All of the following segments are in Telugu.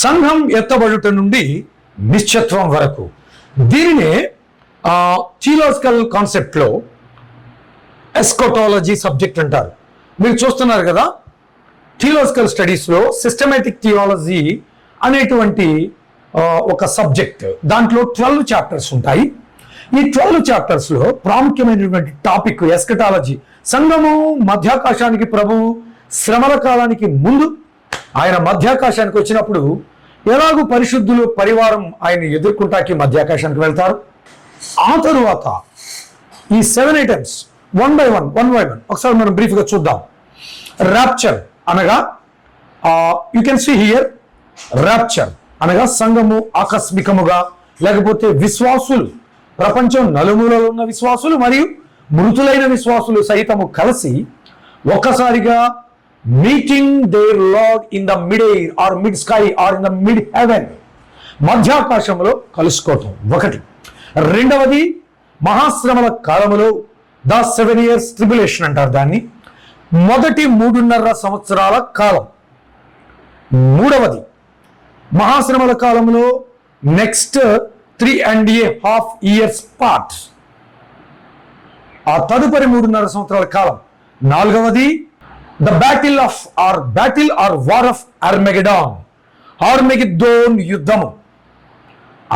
సంఘం ఎత్తబడుట నుండి నిశ్చత్వం వరకు. దీనినే థియోలాజికల్ కాన్సెప్ట్లో ఎస్కోటాలజీ సబ్జెక్ట్ అంటారు. మీరు చూస్తున్నారు కదా, థియోలాజికల్ స్టడీస్లో సిస్టమేటిక్ థియాలజీ అనేటువంటి ఒక సబ్జెక్ట్. దాంట్లో 12 చాప్టర్స్ ఉంటాయి. ఈ 12 చాప్టర్స్లో ప్రాముఖ్యమైనటువంటి టాపిక్ ఎస్కటాలజీ. సంఘము మధ్యాకాశానికి, ప్రభువు శ్రమల కాలానికి ముందు ఆయన మధ్యాకాశానికి వచ్చినప్పుడు ఎలాగూ పరిశుద్ధులు పరివారం ఆయన ఎదుర్కొంటాకి మధ్యాకాశానికి వెళ్తారు. ఆ తరువాత ఈ 7 ఐటమ్స్ వన్ బై వన్ ఒకసారి మనం బ్రీఫ్గా చూద్దాం. ర్యాప్చర్ అనగా you can see here, rupture అనగా సంఘము ఆకస్మికముగా, లేకపోతే విశ్వాసులు, ప్రపంచం నలుమూలలో ఉన్న విశ్వాసులు మరియు మృతులైన విశ్వాసులు సైతము కలిసి ఒక్కసారిగా meeting their lord in the mid air or mid sky or in the mid heaven, మధ్యాకాశంలో కలుసుకోవటం ఒకటి. రెండవది మహాశ్రమల కాలములో ద 7 years ట్రిబులేషన్ అంటారు దాన్ని, మొదటి 3.5 సంవత్సరాల కాలం. మూడవది మహాశ్రమల కాలంలో నెక్స్ట్ 3.5 years పార్ట్, ఆ తదుపరి 3.5 సంవత్సరాల కాలం. నాలుగవది the battle or war of Armageddon యుద్ధము.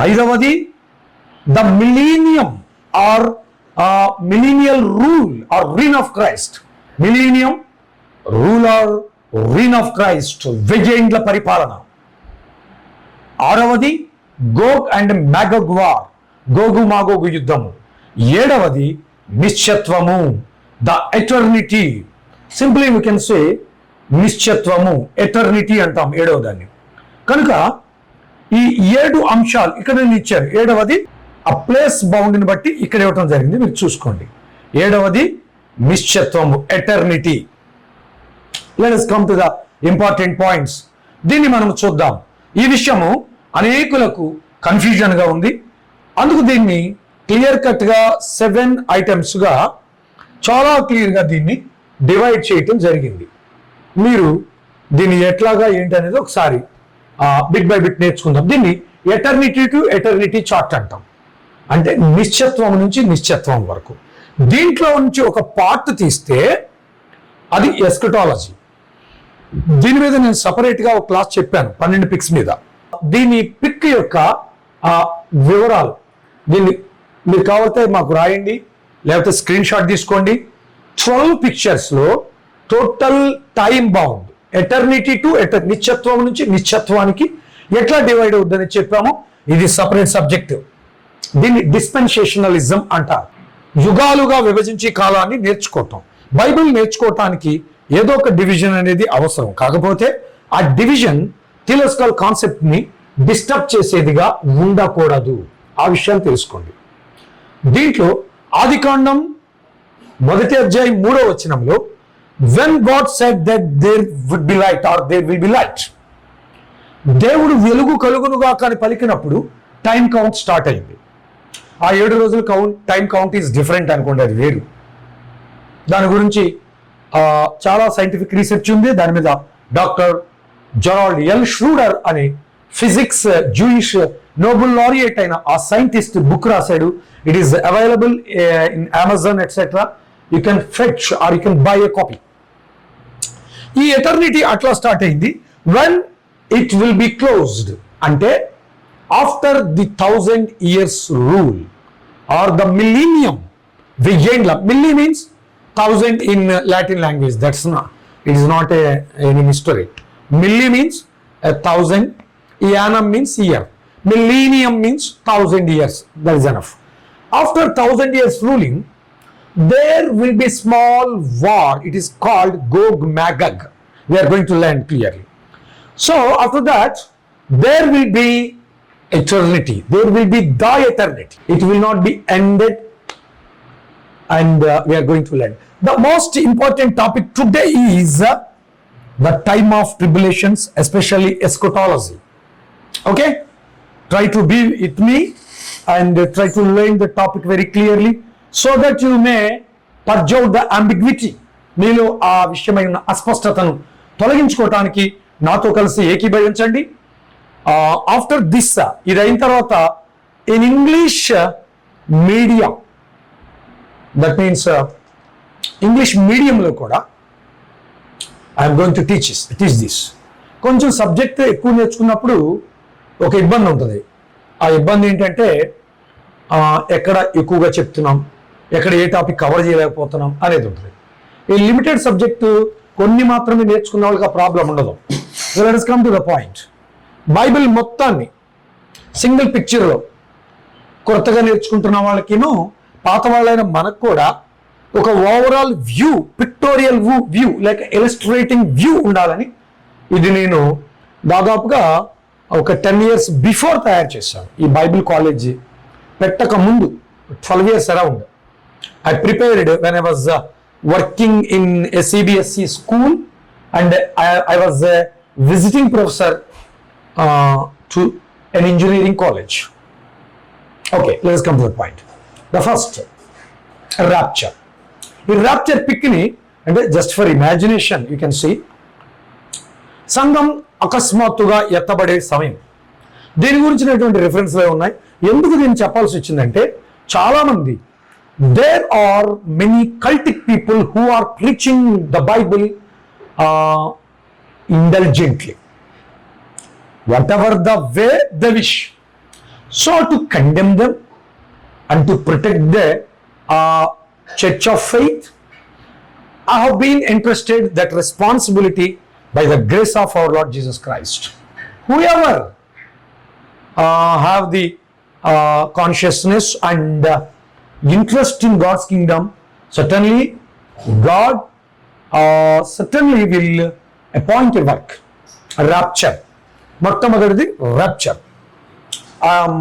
ఐదవది the millennium or millennial rule or reign of Christ, millennium rule or reign of Christ, వెయ్యేండ్ల పరిపాలన. ఆరవది గోగ్ అండ్ మ్యాగోగ్ వార్, గోగు మాగోగు యుద్ధము. ఏడవది నిశ్చత్వము, the eternity. Simply we can say నిశ్చత్వము, ఎటర్నిటీ అంటాం ఏడవ దాన్ని. కనుక ఈ 7 అంశాలు ఇక్కడ నేను ఇచ్చాను. ఏడవది ఆ ప్లేస్ బౌండ్ని బట్టి ఇక్కడ ఇవ్వటం జరిగింది, మీరు చూసుకోండి. ఏడవది నిశ్చత్వము, eternity. Let us come to the important points. దీన్ని మనం చూద్దాం. ఈ విషయము అనేకులకు కన్ఫ్యూజన్గా ఉంది. అందుకు దీన్ని క్లియర్ కట్గా 7 ఐటమ్స్గా చాలా క్లియర్గా దీన్ని డివైడ్ చేయటం జరిగింది. మీరు దీన్ని ఎట్లాగా ఏంటి అనేది ఒకసారి బిట్ బై బిట్ నేర్చుకుందాం. దీన్ని ఎటర్నిటీ టు ఎటర్నిటీ చార్ట్ అంటాం. అంటే నిశ్చత్వం నుంచి నిశ్చత్వం వరకు. దీంట్లో నుంచి ఒక పార్ట్ తీస్తే అది ఎస్కటాలజీ. దీని మీద నేను సపరేట్గా ఒక క్లాస్ చెప్పాను 12 పిక్స్ మీద. దీని పిక్ యొక్క వివరాలు దీన్ని మీరు కావాలంటే మాకు రాయండి, లేకపోతే స్క్రీన్ షాట్ తీసుకోండి. 12 పిక్చర్స్లో total time bound eternity to నిశ్చత్వం నుంచి నిశ్చత్వానికి ఎట్లా డివైడ్ అవుతుందని చెప్పాము. ఇది సపరేట్ సబ్జెక్ట్. దీన్ని డిస్పెన్సేషనలిజం అంటారు. యుగాలుగా విభజించి కాలాన్ని నేర్చుకోవటం. బైబిల్ నేర్చుకోవటానికి ఏదో ఒక డివిజన్ అనేది అవసరం. కాకపోతే ఆ డివిజన్ థియోలాజికల్ కాన్సెప్ట్ని డిస్టర్బ్ చేసేదిగా ఉండకూడదు. ఆ విషయాన్ని తెలుసుకోండి. దీంట్లో ఆదికాండం 1వ అధ్యాయం 3వ వచనంలో when God said that there would be light or there will be light, దేవుడు వెలుగు కలుగునుగా కానీ పలికినప్పుడు టైం కౌంట్ స్టార్ట్ అయింది. ఆ 7 రోజుల టైం కౌంట్ ఈజ్ డిఫరెంట్ అనుకోండి, అది వేరు. దాని గురించి చాలా సైంటిఫిక్ రీసెర్చ్ ఉంది. దాని మీద డాక్టర్ జెరాల్డ్ ఎల్ ష్రూడర్ అనే ఫిజిక్స్ జూయిష్ నోబెల్ లారియట్ అయిన ఆ సైంటిస్ట్ బుక్ రాశాడు. It is available in Amazon etcetera. You can fetch or you can buy a copy. ఈ ఎటర్నిటీ అట్లా స్టార్ట్ అయింది. When it will be closed అంటే after the 1000 years rule or the millennium, వెయ్యేండ్ల. Milli means 1000 in Latin language. That's not, it is not any mystery. Milli means 1000, Eanum means year, millennium means 1000 years. That is enough. After 1000 years ruling, there will be small war. It is called Gog Magog. We are going to learn clearly. So after that, there will be eternity. There will be the eternity. It will not be ended. And we are going to learn. The most important topic today is the time of tribulations, especially eschatology. Okay? Try to be with me and try to learn the topic very clearly so that you may purge out the ambiguity. మీలో ఆ విషయమైన అస్పష్టతను తొలగించుకోవటానికి నాతో కలిసి ఏకీభవించండి. ఆఫ్టర్ దిస్ ఇది అయిన తర్వాత in English media, that means English మీడియంలో కూడా I'm going to teach this. కొంచెం సబ్జెక్ట్ ఎక్కువ నేర్చుకున్నప్పుడు ఒక ఇబ్బంది ఉంటుంది. ఆ ఇబ్బంది ఏంటంటే ఎక్కడ ఎక్కువగా చెప్తున్నాం, ఎక్కడ ఏ టాపిక్ కవర్ చేయలేకపోతున్నాం అనేది ఉంటుంది. ఈ లిమిటెడ్ సబ్జెక్టు కొన్ని మాత్రమే నేర్చుకున్న వాళ్ళకి ఆ ప్రాబ్లం ఉండదు. So let us come to the point. Bible మొత్తాన్ని సింగిల్ పిక్చర్లో కొత్తగా నేర్చుకుంటున్న వాళ్ళకిను పాత వాళ్ళైన మనకు కూడా ఒక ఓవరాల్ వ్యూ, పిక్టోరియల్ వ్యూ లేక ఇలస్ట్రేటింగ్ వ్యూ ఉండాలని ఇది నేను దాదాపుగా ఒక 10 years బిఫోర్ తయారు చేశాను. ఈ బైబిల్ కాలేజ్ పెట్టక ముందు 12 years around I prepared when I was working in a CBSE school, and I was a visiting professor to an engineering college. Okay, let us come to the point. The first, rapture. The rapture pick ni, and just for imagination, you can see, సంఘం అకస్మాత్తుగా ఎత్తబడే సమయం. దీని గురించినటువంటి రిఫరెన్స్లే ఉన్నాయి. ఎందుకు దీన్ని చెప్పాల్సి వచ్చిందంటే, చాలామంది there are many cultic people who are preaching the Bible indulgently, whatever the way they wish. So to condemn them and to protect the church of faith, I have been entrusted that responsibility by the grace of our Lord Jesus Christ. Whoever have the consciousness and interest in God's kingdom, certainly God certainly will appoint a work. A rapture. మొట్టమొదటిది rapture. I am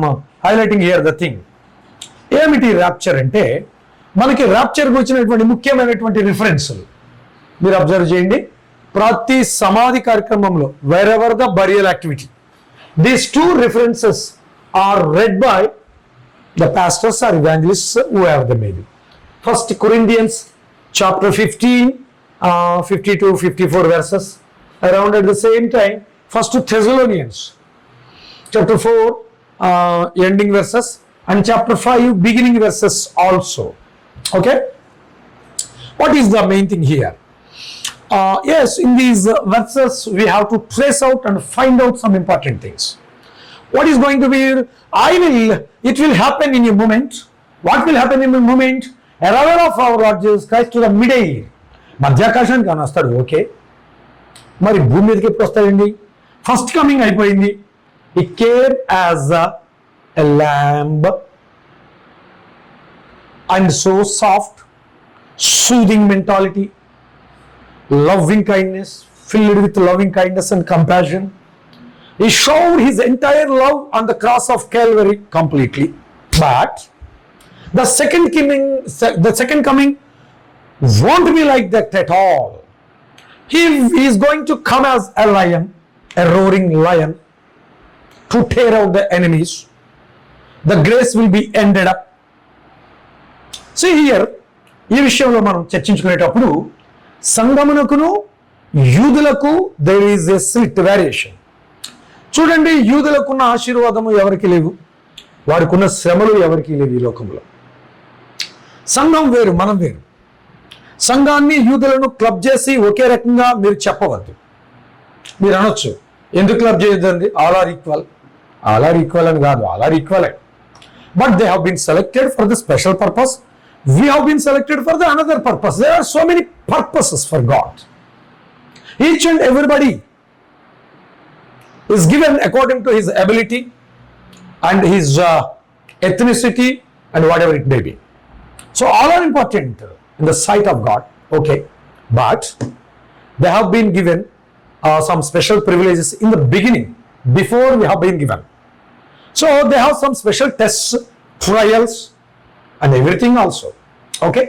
highlighting here the thing. ఏమిటి rapture అంటే, మనకి rapture వచ్చినటువంటి ముఖ్యమైనటువంటి రిఫరెన్స్లు మీరు అబ్జర్వ్ చేయండి. ప్రతి సమాధి కార్యక్రమంలో wherever the burial activity, these two references are read by the pastors or evangelists, whoever they may be. First Corinthians chapter 15, 52, 54 verses. Around at the same time, First Thessalonians chapter 4 ending verses, and chapter 5 beginning verses also. Okay, what is the main thing here? Yes, in these verses we have to trace out and find out some important things. What is going to be? It will happen in a moment. What will happen in a moment? Arrival of our Lord Jesus Christ to the mid-air. మధ్యాకాశానికి అని వస్తాడు, ఓకే. మరి భూమి మీదకి ఎప్పుడు వస్తాడండి? ఫస్ట్ కమింగ్ అయిపోయింది. He came as a lamb, and so soft, soothing mentality, loving kindness, filled with loving kindness and compassion. He showed his entire love on the cross of Calvary completely. But the second coming won't be like that at all. He is going to come as a lion, a roaring lion, to tear out the enemies. The grace will be ended up. See here, ఈ విషయంలో మనం చర్చించుకునేటప్పుడు సంగమునకును యూదులకు there is a slight variation. చూడండి, యూదులకున్న ఆశీర్వాదము ఎవరికి లేవు, వారికున్న శ్రమలు ఎవరికి లేవు ఈ లోకంలో. సంఘం వేరు, మనం వేరు. సంఘాన్ని యూదులను క్లబ్ చేసి ఒకే రకంగా మీరు చెప్పవద్దు. మీరు అనొచ్చు, ఎందుకు క్లబ్ చేయొద్దండి, all are equal. All are equal అని కాదు, all are equal. But they have been selected for the special purpose. We have been selected for the another purpose. There are so many purposes for God. Each and everybody is given according to his ability and his ethnicity and whatever it may be. So all are important in the sight of God. Okay, but they have been given some special privileges in the beginning before we have been given. So they have some special tests, trials, and everything also. Okay,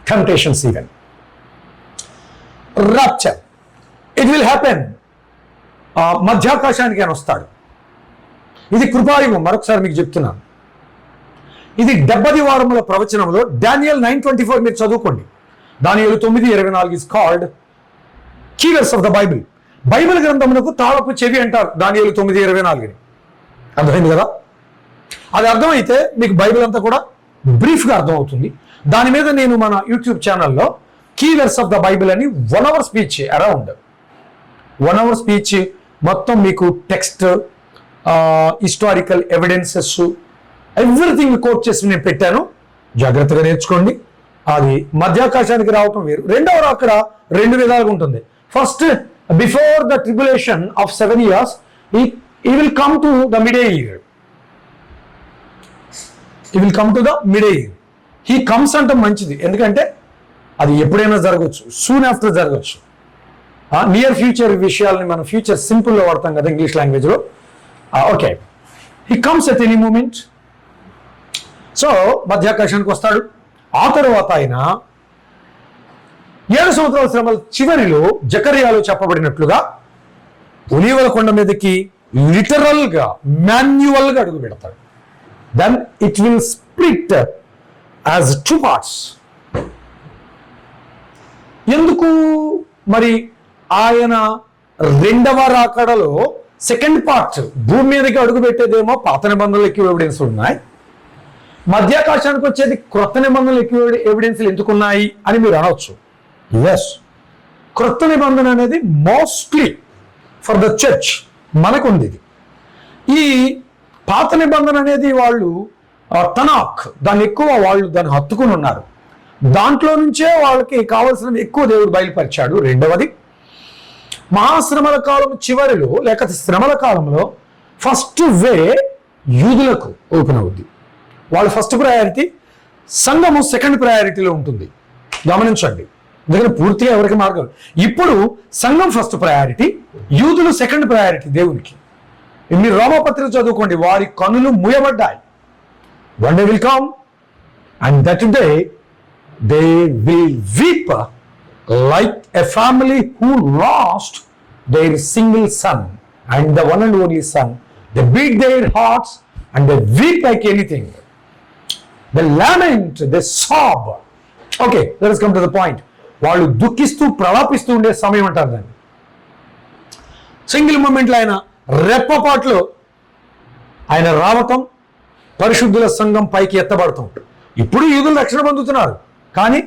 temptations even. Rapture, it will happen. మధ్యాకాశానికి అని వస్తాడు. ఇది కృపాయుగం. మరొకసారి మీకు చెప్తున్నాను, ఇది 70 వారముల ప్రవచనంలో డానియల్ 9:24 మీరు చదువుకోండి. దానియేలు 9:24 is called key verse of the Bible. Bible గ్రంథమునకు తాళపు చెవి అంటారు, దానియేలు 9:24. అర్థమైంది కదా? అది అర్థమైతే మీకు బైబిల్ అంతా కూడా బ్రీఫ్గా అర్థమవుతుంది. దాని మీద నేను మన యూట్యూబ్ ఛానల్లో కీవర్డ్స్ ఆఫ్ ద బైబిల్ అని 1 hour speech, around 1 hour speech మొత్తం మీకు text, historical evidences, everything quote చేసి నేను పెట్టాను. జాగ్రత్తగా నేర్చుకోండి. అది మధ్యాకాశానికి రావటం వేరు. రెండవ అక్కడ 2 విధాలుగా ఉంటుంది. First, before the tribulation of 7 years he will come to the mid-year. He will come to the mid-year. He comes అంటే మంచిది, ఎందుకంటే అది ఎప్పుడైనా జరగవచ్చు, సూన్ ఆఫ్టర్ జరగవచ్చు. నియర్ ఫ్యూచర్ విషయాలని మనం ఫ్యూచర్ సింపుల్లో వాడతాం కదా ఇంగ్లీష్ లాంగ్వేజ్లో. Okay, he comes at any moment. So మధ్యాకాశానికి వస్తాడు. ఆ తర్వాత ఆయన 7 సంవత్సరాల శ్రమల చివరిలో జకర్యాలో చెప్పబడినట్లుగా ఒలీవల కొండ మీదకి లిటరల్ గా, మాన్యువల్ గా అడుగు పెడతాడు. Then it will split as 2 parts. ఎందుకు మరి ఆయన రెండవ రాకడలో సెకండ్ పార్ట్ భూమి మీదకి అడుగు పెట్టేదేమో పాత నిబంధనలు ఎక్కువ ఎవిడెన్స్ ఉన్నాయి, మధ్యాకాశానికి వచ్చేది క్రొత్త నిబంధనలు ఎక్కువ ఎవిడెన్స్లు ఎందుకున్నాయి అని మీరు అనవచ్చు. ఎస్, క్రొత్త నిబంధన అనేది మోస్ట్లీ ఫర్ ద చర్చ్ మనకుంది. ఈ పాత నిబంధన అనేది వాళ్ళు తనాక్, దాన్ని ఎక్కువ వాళ్ళు దాన్ని హత్తుకుని ఉన్నారు. దాంట్లో నుంచే వాళ్ళకి కావాల్సినవి ఎక్కువ దేవుడు బయలుపరిచాడు. రెండవది, మహాశ్రమల కాలం చివరిలో లేక శ్రమల కాలంలో ఫస్ట్ వే యూదులకు ఓపెన్ అవుద్ది. వాళ్ళ ఫస్ట్ ప్రయారిటీ, సంఘము సెకండ్ ప్రయారిటీలో ఉంటుంది. గమనించండి, ఎందుకంటే పూర్తిగా ఎవరికి మార్గం. ఇప్పుడు సంఘం ఫస్ట్ ప్రయారిటీ, యూదులు సెకండ్ ప్రయారిటీ దేవునికి. మీరు రోమపత్రిక చదువుకోండి, వారి కనులు మూయబడ్డాయి. One day will come and that day they will weep like a family who lost their single son and the one and only son. They beat their hearts and they weep like anything. They lament, they sob. Okay, let us come to the point. వాళ్ళు దుఃఖిస్తూ ప్రలాపిస్తూ ఉండే సమయం అంటారు దాన్ని. సింగిల్ మూమెంట్లో ఆయన రెప్పపాట్లో ఆయన రావటం, పరిశుద్ధుల సంఘం పైకి ఎత్తబడతాం. ఇప్పుడు యూదులు రక్షణ పొందుతున్నారు, కానీ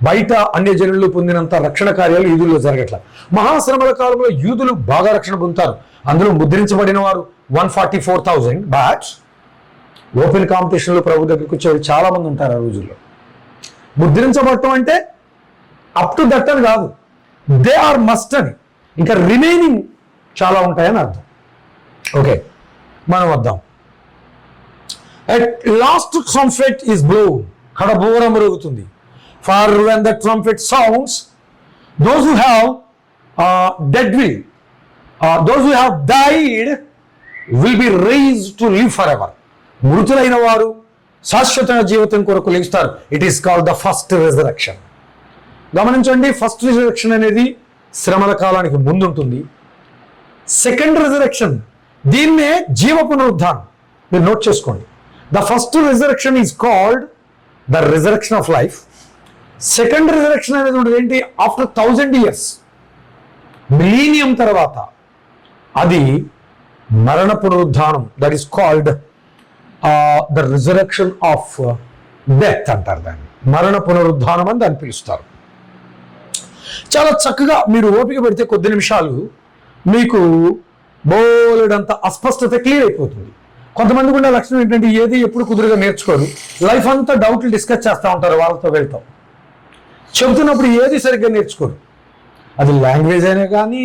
బయట అన్య జనులు పొందినంత రక్షణ కార్యాలు యూదుల్లో జరగట్లేదు. మహాశ్రమల కాలంలో యూదులు బాగా రక్షణ పొందుతారు. అందులో ముద్రించబడిన వారు 144,000. బట్ ఓపెన్ కాంపిటీషన్లో ప్రభు దగ్గరికి వచ్చేవారు చాలా మంది ఉంటారు ఆ రోజుల్లో. ముద్రించబడటం అంటే అప్ టు దట్ అని కాదు, దే ఆర్ మస్ట్ అని, ఇంకా రిమైనింగ్ చాలా ఉంటాయని అర్థం. ఓకే, మనం వద్దాం. At last trumpet is blown. కడబోరం మరుగుతుంది. For when the trumpet sounds, those who have those who have died will be raised to live forever. మృతులైన వారు శాశ్వత జీవితం కొరకు లేస్తారు. It is called the first resurrection. గమనించండి, ఫస్ట్ రిజరెక్షన్ అనేది శ్రమల కాలానికి ముందు ఉంటుంది. సెకండ్ రిజరెక్షన్, దీన్నే జీవ పునరుద్ధానం. మీరు నోట్ చేసుకోండి. The first resurrection is called the resurrection of life. Second resurrection అనేది ఉంటుంది ఏంటి, ఆఫ్టర్ 1000 years, మిలీనియం తర్వాత, అది మరణ పునరుద్ధానం. That is called the resurrection of death అంటారు దాన్ని. మరణ పునరుద్ధానం అని దాన్ని పిలుస్తారు. చాలా చక్కగా మీరు ఓపిక పెడితే కొద్ది నిమిషాలు మీకు బోలెడంత అస్పష్టత క్లియర్ అయిపోతుంది. కొంతమందికి ఉండే లక్షణం ఏంటంటే ఏది ఎప్పుడు కుదురుగా నేర్చుకోరు. లైఫ్ అంతా డౌట్లు డిస్కస్ చేస్తూ ఉంటారు వాళ్ళతో వెళ్తాం. చెబుతున్నప్పుడు ఏది సరిగ్గా నేర్చుకోరు. అది లాంగ్వేజ్ అయినా కానీ,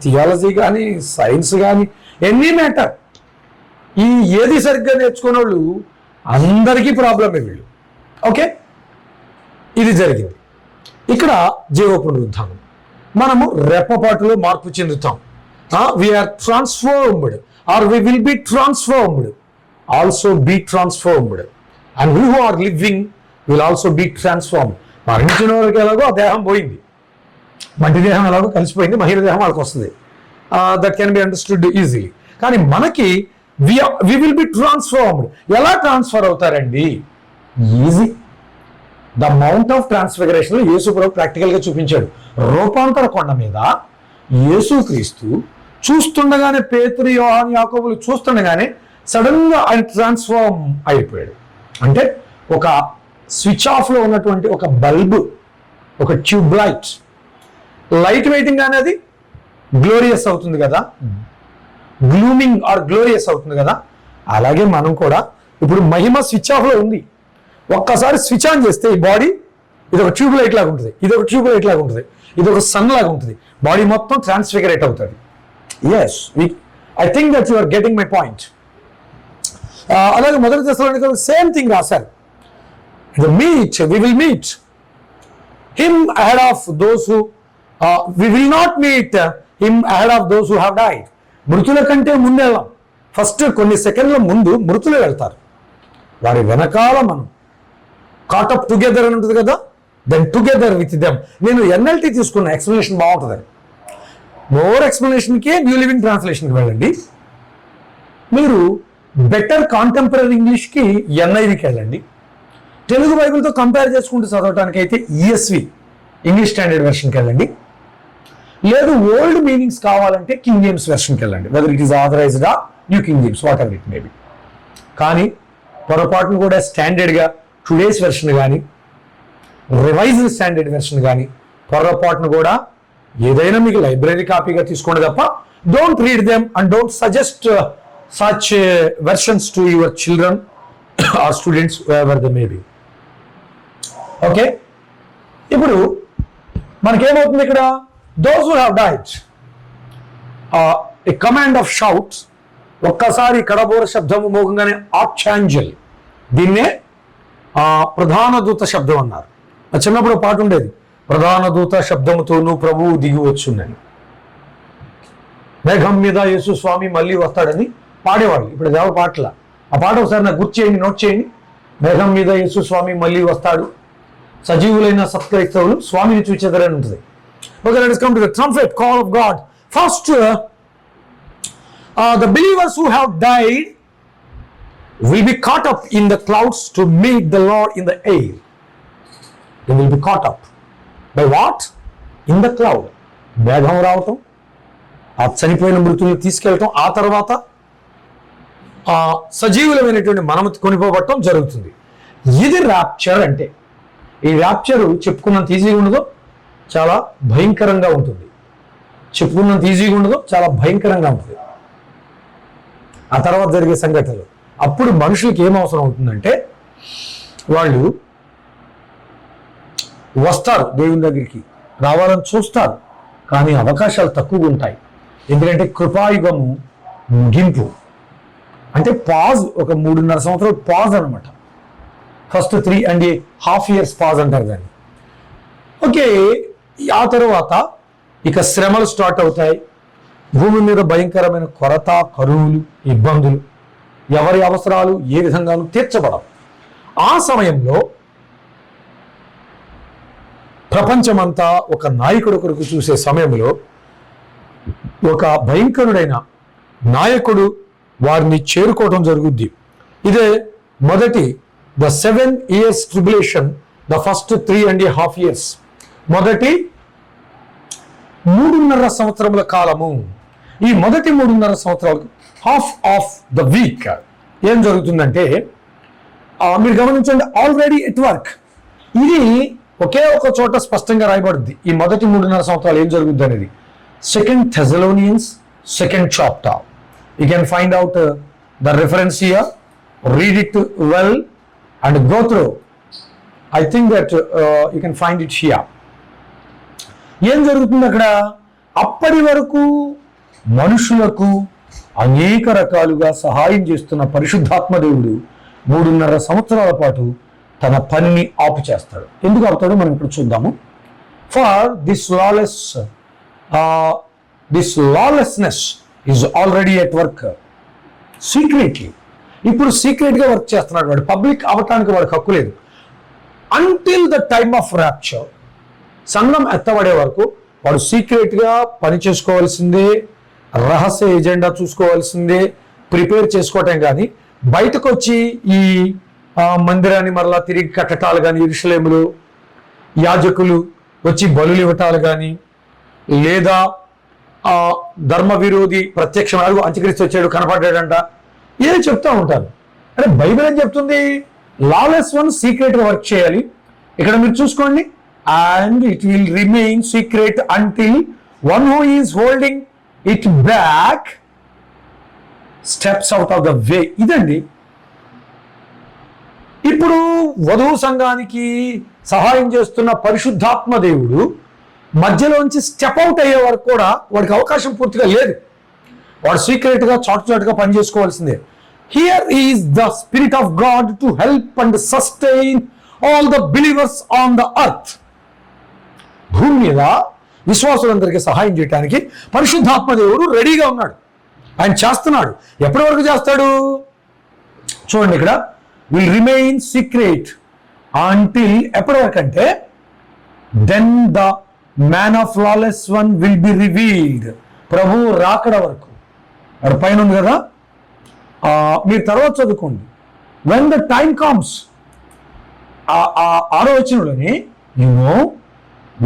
థియాలజీ కానీ, సైన్స్ కానీ, ఎనీ మ్యాటర్. ఈ ఏది సరిగ్గా నేర్చుకునే వాళ్ళు అందరికీ ప్రాబ్లమే వీళ్ళు. ఓకే, ఇది జరిగింది. ఇక్కడ జీవ పునరుద్ధానం. మనము రెప్పపాటులో మార్పు చెందుతాం. We are transformed or we will be transformed, also be transformed, and we who are living will also be transformed. మరణించిన వారికి ఎలాగో ఆ దేహం పోయింది, మట్టి దేహం ఎలాగో కలిసిపోయింది, మహిళ దేహం వాళ్ళకి వస్తుంది. That can be understood easily. కానీ మనకి వి విల్ బి ట్రాన్స్ఫార్మ్డ్. ఎలా ట్రాన్స్ఫర్ అవుతారండి? Easy. The mount of transfiguration యేసు ప్రభు ప్రాక్టికల్గా చూపించాడు. రూపాంతర కొండ మీద యేసుక్రీస్తు చూస్తుండగానే పేతురు, యోహాను, యాకోబులు చూస్తుండగానే సడన్గా ఆయన ట్రాన్స్ఫార్మ్ అయిపోయాడు. అంటే ఒక స్విచ్ ఆఫ్లో ఉన్నటువంటి ఒక బల్బు, ఒక ట్యూబ్ లైట్ వెయిటింగ్ అనేది గ్లోరియస్ అవుతుంది కదా, గ్లూమింగ్ ఆర్ గ్లోరియస్ అవుతుంది కదా, అలాగే మనం కూడా ఇప్పుడు మహిమ స్విచ్ ఆఫ్లో ఉంది. ఒక్కసారి స్విచ్ ఆన్ చేస్తే ఈ బాడీ ఇది ఒక ట్యూబ్ లైట్ లాగా ఉంటుంది, ఇది ఒక ట్యూబ్ లైట్ లాగా ఉంటుంది, ఇది ఒక సన్ లాగా ఉంటుంది, బాడీ మొత్తం ట్రాన్స్ఫిగరేట్ అవుతుంది. Yes, I think that you are getting my point. అలాగే మొదటి దశలో సేమ్ థింగ్ రాశారు. We will meet him ahead of those who we will not meet him ahead of those who have died. మృతుల కంటే ముందు వెళ్ళాం. ఫస్ట్ కొన్ని సెకండ్ల ముందు మృతులు వెళ్తారు, వారి వెనకాల మనం కాటప్ టుగెదర్ అని ఉంటుంది కదా, దెన్ టుగెదర్ విత్ దెమ్. నేను ఎన్ఎల్టీ తీసుకున్న ఎక్స్ప్లెనేషన్ బాగుంటుంది. మోర్ ఎక్స్ప్లెనేషన్కే న్యూ లివింగ్ ట్రాన్స్లేషన్కి వెళ్ళండి. మీరు బెటర్ కాంటెంపరీ ఇంగ్లీష్కి ఎన్ఐవికి వెళ్ళండి. తెలుగు బైబిల్తో కంపేర్ చేసుకుంటూ చదవడానికి అయితే ఈఎస్వి ఇంగ్లీష్ స్టాండర్డ్ వెర్షన్కి వెళ్ళండి. లేదు ఓల్డ్ మీనింగ్స్ కావాలంటే కింగ్ జేమ్స్ వెర్షన్కి వెళ్ళండి, whether it is authorised new King James, whatever it maybe. కానీ పొరపాటును కూడా స్టాండర్డ్గా టుడేస్ వెర్షన్ కానీ రివైజ్డ్ స్టాండర్డ్ వెర్షన్ కానీ పొరపాటును కూడా ఏదైనా మీకు లైబ్రరీ కాపీగా తీసుకోండి తప్ప don't read them and don't suggest such versions to your children or students ever they may be. Okay, ఇప్పుడు మనకేమవుతుంది ఇక్కడ? Those who have died, a command of shouts. ఒక్కసారి కడబోర శబ్దము మోగంగానే ఆర్చాంజెల్, దీన్నే ప్రధాన దూత శబ్దం అన్నారు. చిన్నప్పుడు పాట ఉండేది, ప్రధాన దూత శబ్దముతోనూ ప్రభువు దిగి వచ్చుందని, మేఘం మీద యేసు స్వామి మళ్ళీ వస్తాడని పాడేవాళ్ళు. ఇప్పుడు దేవ పాటల ఆ పాట ఒకసారి నాకు గుర్తు చేయండి, నోట్ చేయండి. మేఘం మీద యేసు స్వామి మళ్ళీ వస్తాడు, సజీవులైన సత్క్రైస్తవులు స్వామిని చూచేదరని ఉంటుంది. Okay, let us come to the trumpet call of God. First, the believers who have died will be caught up in the clouds to meet the Lord in the air. They will be caught up. By what? In the cloud. మేఘం రావటం, ఆ చనిపోయిన మృతుల్ని తీసుకెళ్ళటం, ఆ తర్వాత సజీవులమైనటువంటి మనము కొనిపోవటం జరుగుతుంది. ఇది ర్యాప్చర్ అంటే. ఈ ర్యాప్చర్ చెప్పుకున్నంత ఈజీగా ఉండదు, చాలా భయంకరంగా ఉంటుంది. చెప్పుకున్నంత ఈజీగా ఉండదు, చాలా భయంకరంగా ఉంటుంది. ఆ తర్వాత జరిగే సంఘటనలు. అప్పుడు మనుషులకి ఏం అవసరం అవుతుందంటే, వాళ్ళు వస్తారు, దేవుని దగ్గరికి రావాలని చూస్తారు, కానీ అవకాశాలు తక్కువగా ఉంటాయి. ఎందుకంటే కృపాయుగము ముగింపు అంటే పాజ్, ఒక 3.5 సంవత్సరాలు పాజ్ అనమాట. ఫస్ట్ 3.5 years పాజ్ అంటారు దాన్ని. ఓకే, ఆ తర్వాత ఇక శ్రమలు స్టార్ట్ అవుతాయి. భూమి మీద భయంకరమైన కొరత, కరువులు, ఇబ్బందులు, ఎవరి అవసరాలు ఏ విధంగానూ తీర్చబడవు. ఆ సమయంలో ప్రపంచమంతా ఒక నాయకుడు కొరకు చూసే సమయంలో ఒక భయంకరుడైన నాయకుడు వారిని చేరుకోవడం జరుగుద్ది. ఇదే మొదటి the 7 years tribulation, the first 3.5 years, మొదటి 3.5 సంవత్సరముల కాలము. ఈ మొదటి 3.5 సంవత్సరాలకు హాఫ్ ఆఫ్ ద వీక్ ఏం జరుగుతుందంటే, మీరు గమనించండి, ఆల్రెడీ ఎట్ వర్క్. ఇది ఒకే ఒక చోట స్పష్టంగా రాయబడుద్ది. ఈ మొదటి 3.5 సంవత్సరాలు ఏం జరుగుద్ది అనేది 2 Thessalonians 2nd chapter. You can find out the reference here, read it well and go through. I think that you can find it here. ఏం జరుగుతుంది అక్కడ? అప్పటి వరకు మనుషులకు అనేక రకాలుగా సహాయం చేస్తున్న పరిశుద్ధాత్మ దేవుడు 3.5 సంవత్సరాల పాటు తన పనిని ఆపు చేస్తాడు. ఎందుకు ఆపుతాడో మనం ఇప్పుడు చూద్దాము. For this lawlessness is already at work secretly. ఇప్పుడు సీక్రెట్గా వర్క్ చేస్తున్నాడు వాడు, పబ్లిక్ అవటానికి వాడికి హక్కు లేదు. Until the time of rapture, సంఘం ఎత్తబడే వరకు వాడు సీక్రెట్గా పని చేసుకోవాల్సిందే, రహస్య ఎజెండా చూసుకోవాల్సిందే, ప్రిపేర్ చేసుకోవటం. కానీ బయటకు వచ్చి ఈ మందిరాన్ని మరలా తిరిగి కట్టటాలు కానీ, యెరూషలేములో యాజకులు వచ్చి బలులు ఇవ్వటాలు కానీ, లేదా ధర్మ విరోధి ప్రత్యక్షం అడుగు అంత్యక్రీస్తు వచ్చాడు కనపడ్డాడంట ఏదో చెప్తా ఉంటారు. అంటే బైబిల్ ఏం చెప్తుంది? లాలెస్ వన్ సీక్రెట్ వర్క్ చేయాలి. ఇక్కడ మీరు చూసుకోండి, and it will remain secret until one who is holding it back steps out of the way. ఇదండి. ఇప్పుడు వధువు సంఘానికి సహాయం చేస్తున్న పరిశుద్ధాత్మ దేవుడు మధ్యలోంచి స్టెప్ అవుట్ అయ్యే వరకు కూడా వాడికి అవకాశం పూర్తిగా లేదు. వాడు సీక్రెట్గా చాటుచాటుగా పనిచేసుకోవాల్సిందే. Here is the spirit of God to help and sustain all the believers on the earth. భూమి మీద విశ్వాసులందరికీ సహాయం చేయడానికి పరిశుద్ధాత్మ దేవుడు రెడీగా ఉన్నాడు. ఆయన చేస్తున్నాడు. ఎప్పటి వరకు చేస్తాడు చూడండి. ఇక్కడ విల్ రిమైన్ సీక్రెట్ అంటిల్ ఎప్పటి వరకు అంటే then the man of lawless one will be revealed. ప్రభు రాకడ వరకు. అది పైన ఉంది కదా, మీరు తర్వాత చదువుకోండి. వెన్ ద టైమ్ కమ్స్, ఆరో వచనంలోని you know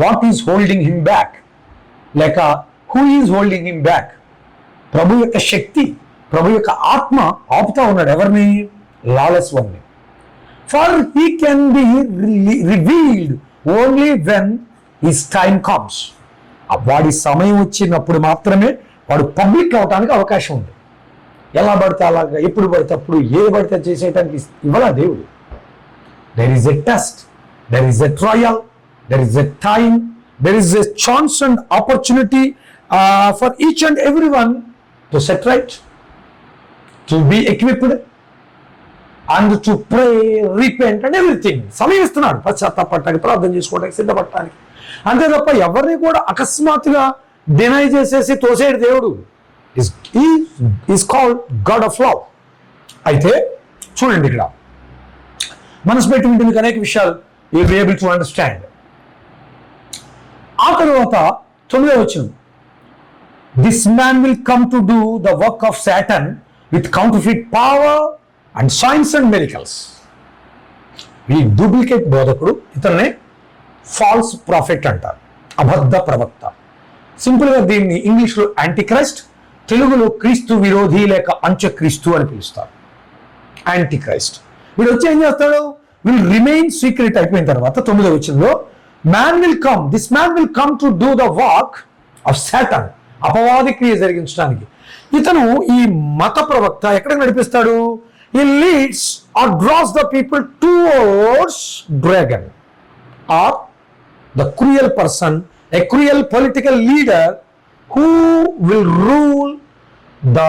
what is holding him back, లేక who is holding him back. ప్రభు యొక్క శక్తి, ప్రభు యొక్క ఆత్మ ఆపుతా ఉన్నాడు ఎవరిని? లాలెస్ వన్ ని. For he can be revealed only when his time comes. వాడి సమయం వచ్చినప్పుడు మాత్రమే వాడు పబ్లిక్ అవడానికి అవకాశం ఉంది. ఎలా పడితే అలాగా, ఎప్పుడు పడితే అప్పుడు, ఏది పడితే చేసేయడానికి ఇవ్వాల దేవుడు. There is a test, there is a trial, there is a time, there is a chance and opportunity for each and every one to set right, to be equipped and to pray, repent and everything. సమయం ఇస్తున్నాడు పశ్చాత్తాపడటానికి, ప్రార్థన చేసుకోవడానికి, సిద్ధపడటానికి. అంతే తప్ప ఎవరిని కూడా అకస్మాత్తుగా డినై చేసేసి తోసేడు దేవుడు. Is called God of love. అయితే చూడండి, ఇక్కడ మనసు పెట్టి ఉంటే మీకు అనేక విషయాలు you will be able to understand. ఆ తర్వాత 9వ వచనం, this man will come to do the work of Satan with counterfeit power and science and miracles. ఈ డూప్లికేట్ బోధకుడు, ఇతన్నే ఫాల్స్ ప్రాఫిట్ అంటారు, అబద్ధ ప్రవక్త. సింపుల్గా దీన్ని ఇంగ్లీష్లో యాంటీక్రైస్ట్, తెలుగులో క్రీస్తు విరోధి లేక అంత్యక్రీస్తు అని పిలుస్తారు. యాంటీక్రైస్ట్ వీడు వచ్చి ఏం చేస్తాడు? విల్ రిమైన్ సీక్రెట్ అయిపోయిన తర్వాత 9వ వచనంలో man will come, this man will come to do the work of Satan, అపవాది క్రియ జరిగించడానికి. ఇతను ఈ మత ప్రవక్త ఎక్కడికి నడిపిస్తాడు? he leads or draws the people towards dragon or the cruel person, a cruel political leader who will rule the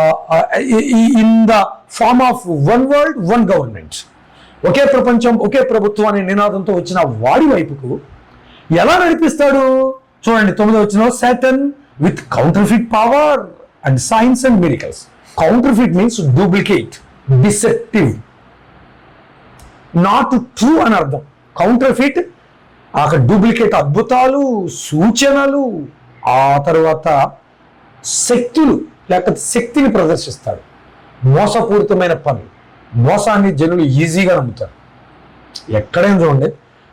in the form of one world, one government. ఒకే ప్రపంచం, ఒకే ప్రభుత్వం అనే నినాదంతో వచ్చిన వాడి వైపుకు ఎలా నడిపిస్తాడు చూడండి. 9వ వచనంలో Satan with counterfeit power and science and miracles. Counterfeit means duplicate, deceptive, not true అని అర్థం. కౌంటర్ఫిట్ అక్కడ డూప్లికేట్ అద్భుతాలు, సూచనలు, ఆ తర్వాత శక్తులు లేకపోతే శక్తిని ప్రదర్శిస్తాడు. మోసపూరితమైన పనులు, మోసాన్ని జనులు ఈజీగా నమ్ముతారు. ఎక్కడైనా చూడండి,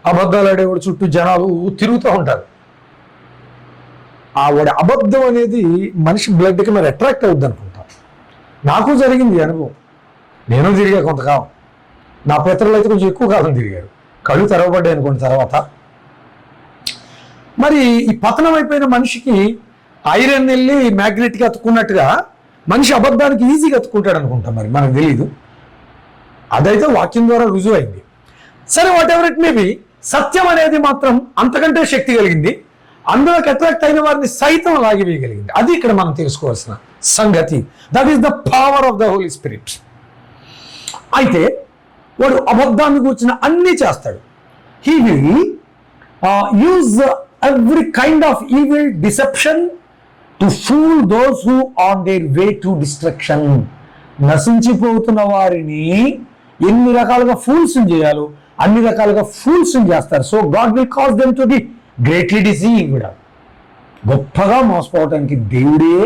అబద్ధాలు ఆడేవాడు చుట్టూ జనాలు తిరుగుతూ ఉంటారు. ఆ వాడి అబద్ధం అనేది మనిషి బ్లడ్కి మరి అట్రాక్ట్ అవుద్ది అనుకుంటారు. నాకు జరిగింది అనుభవం. నేను తిరిగా కొంతకాలం, నా పితరులు అయితే కొంచెం ఎక్కువ కాలం తిరిగారు. కళ్ళు తెరవబడ్డాయి అనుకోండి. తర్వాత మరి ఈ పతనం అయిపోయిన మనిషికి ఐరన్ వెళ్ళి మ్యాగ్నెట్కి అతుక్కున్నట్టుగా మనిషి అబద్ధానికి ఈజీగా అతుక్కుంటాడు అనుకుంటాం. మరి మనకు తెలియదు, అదైతే వాక్యం ద్వారా రుజువు అయింది. సరే, whatever it may be, సత్యం అనేది మాత్రం అంతకంటే శక్తి కలిగింది. అందులోకి అట్రాక్ట్ అయిన వారిని సైతం లాగివేయగలిగింది. అది ఇక్కడ మనం తెలుసుకోవాల్సిన సంగతి. That is the power of the Holy Spirit. అయితే వాడు అబద్ధాన్ని కూర్చున్న అన్ని చేస్తాడు. He will use every kind of evil deception to fool those who on their way to destruction. నశించిపోతున్న వారిని ఎన్ని రకాలుగా ఫూల్స్ చేయాలో అన్ని రకాలుగా ఫూల్స్ చేస్తారు. So God will cause them to be greatly deceived. గొప్పగా మోసపోవటానికి దేవుడే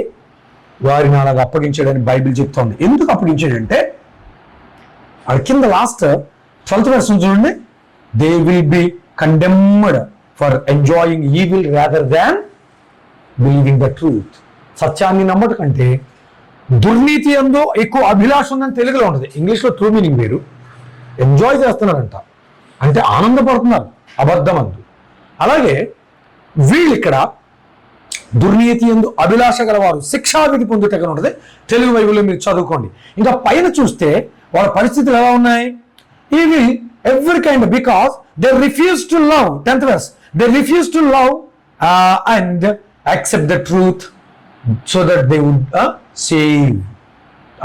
వారిని అలాగా అప్పగించాడని బైబిల్ చెప్తోంది. ఎందుకు అప్పగించాడంటే అది కింద లాస్ట్ 12th verse చూడండి, they will be condemned for enjoying evil rather than believing the truth. సత్యాన్ని నమ్మటం కంటే దుర్నీతి ఎందో ఎక్కువ అభిలాష ఉందని తెలుగులో ఉంటుంది. ఇంగ్లీష్లో ట్రూ మీనింగ్ వేరు. ఎంజాయ్ చేస్తున్నారంట అంటే ఆనందపడుతున్నారు అబద్ధం అందు. అలాగే వీళ్ళు ఇక్కడ దుర్నీతి ఎందు అభిలాష గలవారు శిక్షావిధి పొందుటగా ఉంటుంది. తెలుగు బైబిల్లో మీరు చదువుకోండి. ఇంకా పైన చూస్తే వాళ్ళ పరిస్థితులు ఎలా ఉన్నాయి? ఈ will every kind because they refuse to love. 10th verse, they refuse to love and accept the truth so that they would save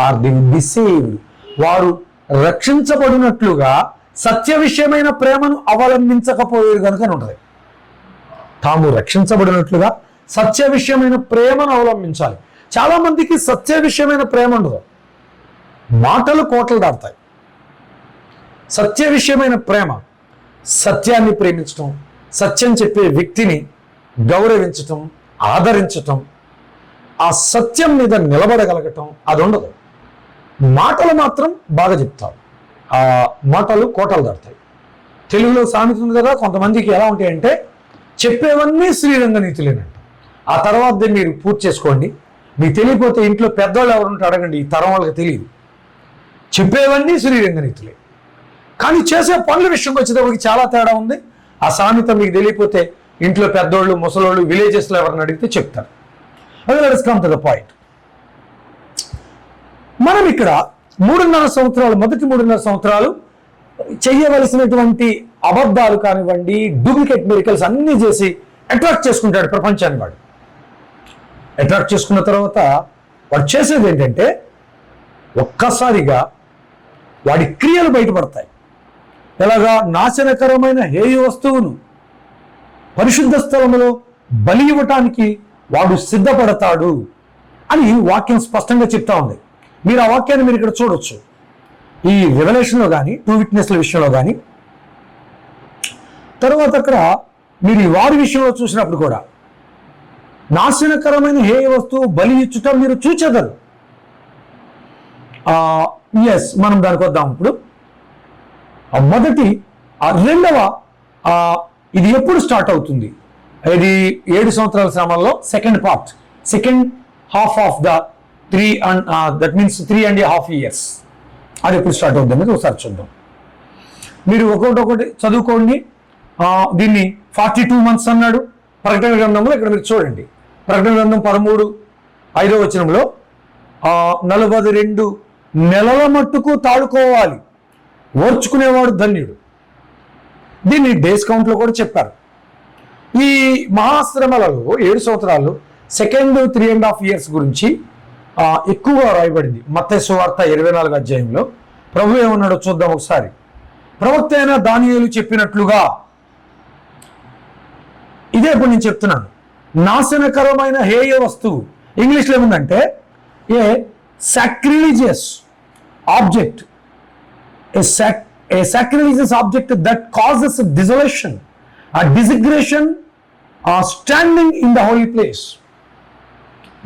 or they would be saved. వారు రక్షించబడినట్లుగా సత్య విషయమైన ప్రేమను అవలంబించకపోయేది కనుక ఉంటుంది. తాము రక్షించబడినట్లుగా సత్య విషయమైన ప్రేమను అవలంబించాలి. చాలా మందికి సత్య విషయమైన ప్రేమ ఉండదు. మాటలు కోటలు దాటుతాయి. సత్య విషయమైన ప్రేమ, సత్యాన్ని ప్రేమించటం, సత్యం చెప్పే వ్యక్తిని గౌరవించటం, ఆదరించటం, ఆ సత్యం మీద నిలబడగలగటం అది ఉండదు. మాటలు మాత్రం బాగా చెప్తారు. ఆ మాటలు కోటలు దాటుతాయి. తెలుగులో సామెత ఉంది కదా, కొంతమందికి ఎలా ఉంటాయంటే చెప్పేవన్నీ శ్రీరంగ నీతులేనంట. ఆ తర్వాత మీరు పూర్తి చేసుకోండి. మీకు తెలియకపోతే ఇంట్లో పెద్దవాళ్ళు ఎవరుంటే అడగండి. ఈ తరం వాళ్ళకి తెలియదు. చెప్పేవన్నీ శ్రీరంగ నీతులే, కానీ చేసే పనుల విషయంకి వచ్చేటప్పటికి చాలా తేడా ఉంది. ఆ సామెత మీకు తెలియకపోతే ఇంట్లో పెద్దోళ్ళు, ముసలోళ్ళు, విలేజెస్లో ఎవరిని అడిగితే చెప్తారు. అది let's come to the point. మనం ఇక్కడ 3.5 సంవత్సరాలు, మొదటి 3.5 సంవత్సరాలు చెయ్యవలసినటువంటి అబద్ధాలు కానివ్వండి, డూప్లికేట్ మిరకల్స్ అన్నీ చేసి అట్రాక్ట్ చేసుకుంటాడు ప్రపంచాన్ని. వాడు అట్రాక్ట్ చేసుకున్న తర్వాత వాడు చేసేది ఏంటంటే ఒక్కసారిగా వాడి క్రియలు బయటపడతాయి. ఎలాగా? నాశనకరమైన హేయ వస్తువును పరిశుద్ధ స్థలములో బలి ఇవ్వటానికి వాడు సిద్ధపడతాడు అని వాక్యం స్పష్టంగా చెప్తా ఉంది. మీరు ఆ వాక్యాన్ని మీరు ఇక్కడ చూడొచ్చు. ఈ రెవల్యూషన్లో కానీ, 2 విట్నెస్ల విషయంలో కానీ, తర్వాత అక్కడ మీరు ఈ వారి విషయంలో చూసినప్పుడు కూడా నాశనకరమైన హేయ వస్తువు బలి ఇచ్చుట మీరు చూచెదరు. ఎస్, మనం దానికి వద్దాం ఇప్పుడు. మొదటి రెండవ ఇది ఎప్పుడు స్టార్ట్ అవుతుంది? ఇది 7 సంవత్సరాల శ్రమంలో second part, second half of the 3 and that means 3.5 years. అది ఎప్పుడు స్టార్ట్ అవుతుంది అనేది ఒకసారి చూద్దాం. మీరు ఒకటి చదువుకోండి. దీన్ని 42 months అన్నాడు ప్రకటన గ్రంథంలో. ఇక్కడ మీరు చూడండి, ప్రకటన గ్రంథం 13:5 వచనంలో 42 నెలల మట్టుకు తాడుకోవాలి, ఓర్చుకునేవాడు ధన్యుడు. దీన్ని డేస్ కౌంట్లో కూడా చెప్పారు. ఈ మహాశ్రమలలో 7 సంవత్సరాలు సెకండ్ 3.5 years గురించి ఎక్కువగా రాయబడింది. మత్తయి సువార్త 24వ అధ్యాయంలో. ప్రభు ఏమన్నాడో చూద్దాం ఒకసారి. ప్రవక్త అయిన దానియేలు చెప్పినట్లుగా, ఇదే ఇప్పుడు నేను చెప్తున్నాను, నాశనకరమైన హేయ వస్తువు, ఇంగ్లీష్లో ఏముందంటే ఏ sacrilegious object, a sacrilegious object that causes a desolation, a desecration, standing in the holy place.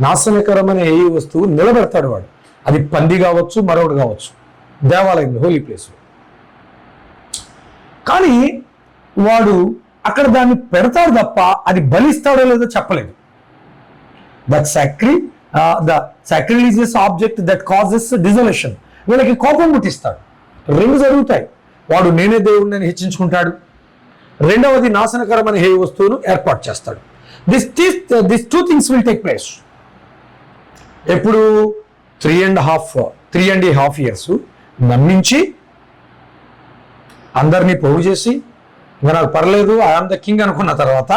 నాశనకరమైన ఏ వస్తువు నిలబెడతాడు వాడు. అది పంది కావచ్చు, మరొకటి కావచ్చు, దేవాలయంలో హోలీ ప్లేస్లో. కానీ వాడు అక్కడ దాన్ని పెడతాడు తప్ప అది బలిస్తాడో లేదో చెప్పలేదు. That the sacrilegious object that causes desolation. వీళ్ళకి కోపం పుట్టిస్తాడు. 2 జరుగుతాయి. వాడు నేనే దేవుడిని హెచ్చించుకుంటాడు. రెండవది నాశనకరమైన హేయ వస్తువును ఏర్పాటు చేస్తాడు. This 2 things will take place. ఎప్పుడు? 3.5 years నమ్మించి అందరినీ పోగు చేసి, ఇంకా నాకు పర్లేదు, ఐఆమ్ ద కింగ్ అనుకున్న తర్వాత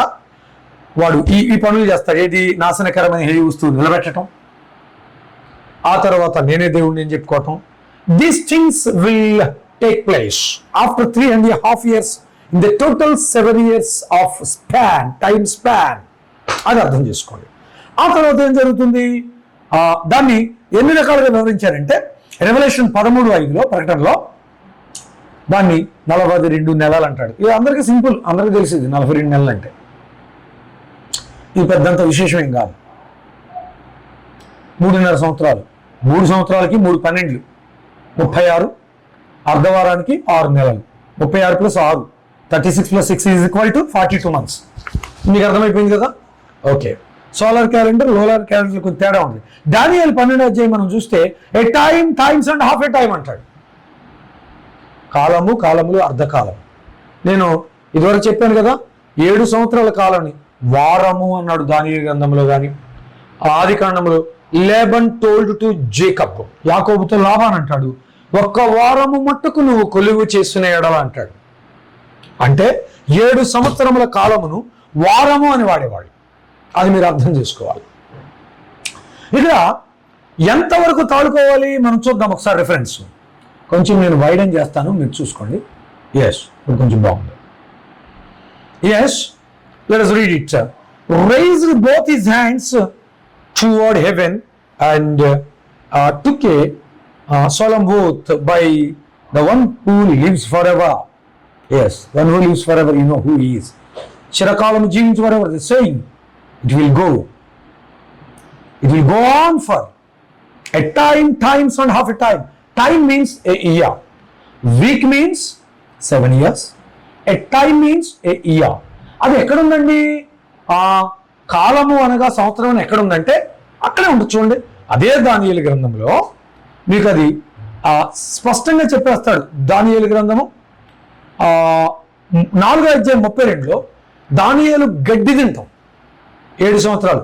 వాడు ఈ పనులు చేస్తాడు. ఏది? నాశనకరమైన హేయ వస్తువు నిలబెట్టడం, ఆ తర్వాత నేనే దేవుడిని అని చెప్పుకోవటం. These things will take place after 3.5 years in the total 7 years of time span. అది అర్థం చేసుకోండి. ఆ తర్వాత ఏం జరుగుతుంది? దాన్ని ఎన్ని రకాలుగా వివరించారంటే రెవల్యూషన్ 13:5 ప్రకటనలో దాన్ని 42 నెలలు అంటాడు. ఇది అందరికీ సింపుల్, అందరికీ తెలిసింది 42 నెలలు అంటే. ఇది పెద్దంత విశేషం ఏం కాదు. 3.5 సంవత్సరాలు, 3 సంవత్సరాలకి 3 12, 36, అర్ధవారానికి 6 నెలలు, 36 + 6, 36 + 6 = 42 months. మీకు అర్థమైపోయింది కదా? ఓకే. సోలార్ క్యాలెండర్ లోలార్ క్యాలెండర్ కొంచెం తేడా ఉంది. దానియేలు 12వ అధ్యాయం మనం చూస్తే a time, times and half a time అంటాడు. కాలము, కాలములు, అర్ధకాలం. నేను ఇదివరకు చెప్పాను కదా, 7 సంవత్సరాల కాలాన్ని వారము అన్నాడు దానియేలు గ్రంథంలో. కానీ ఆది కాండంలో లేబన్ టోల్డ్ టు జేకబ్, యాకోబుతో లాబాన్ అంటాడు, ఒక్క వారము మట్టుకు నువ్వు కొలువు చేసిన ఎడల అంటాడు. అంటే 7 సంవత్సరముల కాలమును వారము అని వాడేవాడు. అది మీరు అర్థం చేసుకోవాలి. ఇక్కడ ఎంతవరకు తాడుకోవాలి మనం చూద్దాం ఒకసారి రిఫరెన్స్. కొంచెం నేను వైడెన్ చేస్తాను, మీరు చూసుకోండి. ఎస్, ఇప్పుడు కొంచెం బాగుంది. Yes, let us read it. Raised both his hands toward heaven and took a solemn oath by the one who lives forever. Yes, one who lives forever, you know who he is. చిరకాలము జీవించు forever, the saying, it will go on for a time, times and half a time. Time means a year, week means 7 years, a time means a year. అది ఎక్కడుందండి? ఆ కాలము అనగా సంవత్సరం అని ఎక్కడుందంటే అక్కడే ఉంటుంది చూడండి. అదే దానియేలు గ్రంథంలో మీకు అది స్పష్టంగా చెప్పేస్తాడు. దానియేలు గ్రంథము 4వ అధ్యాయం 32లో దానియేలు గడ్డి తింటాం 7 సంవత్సరాలు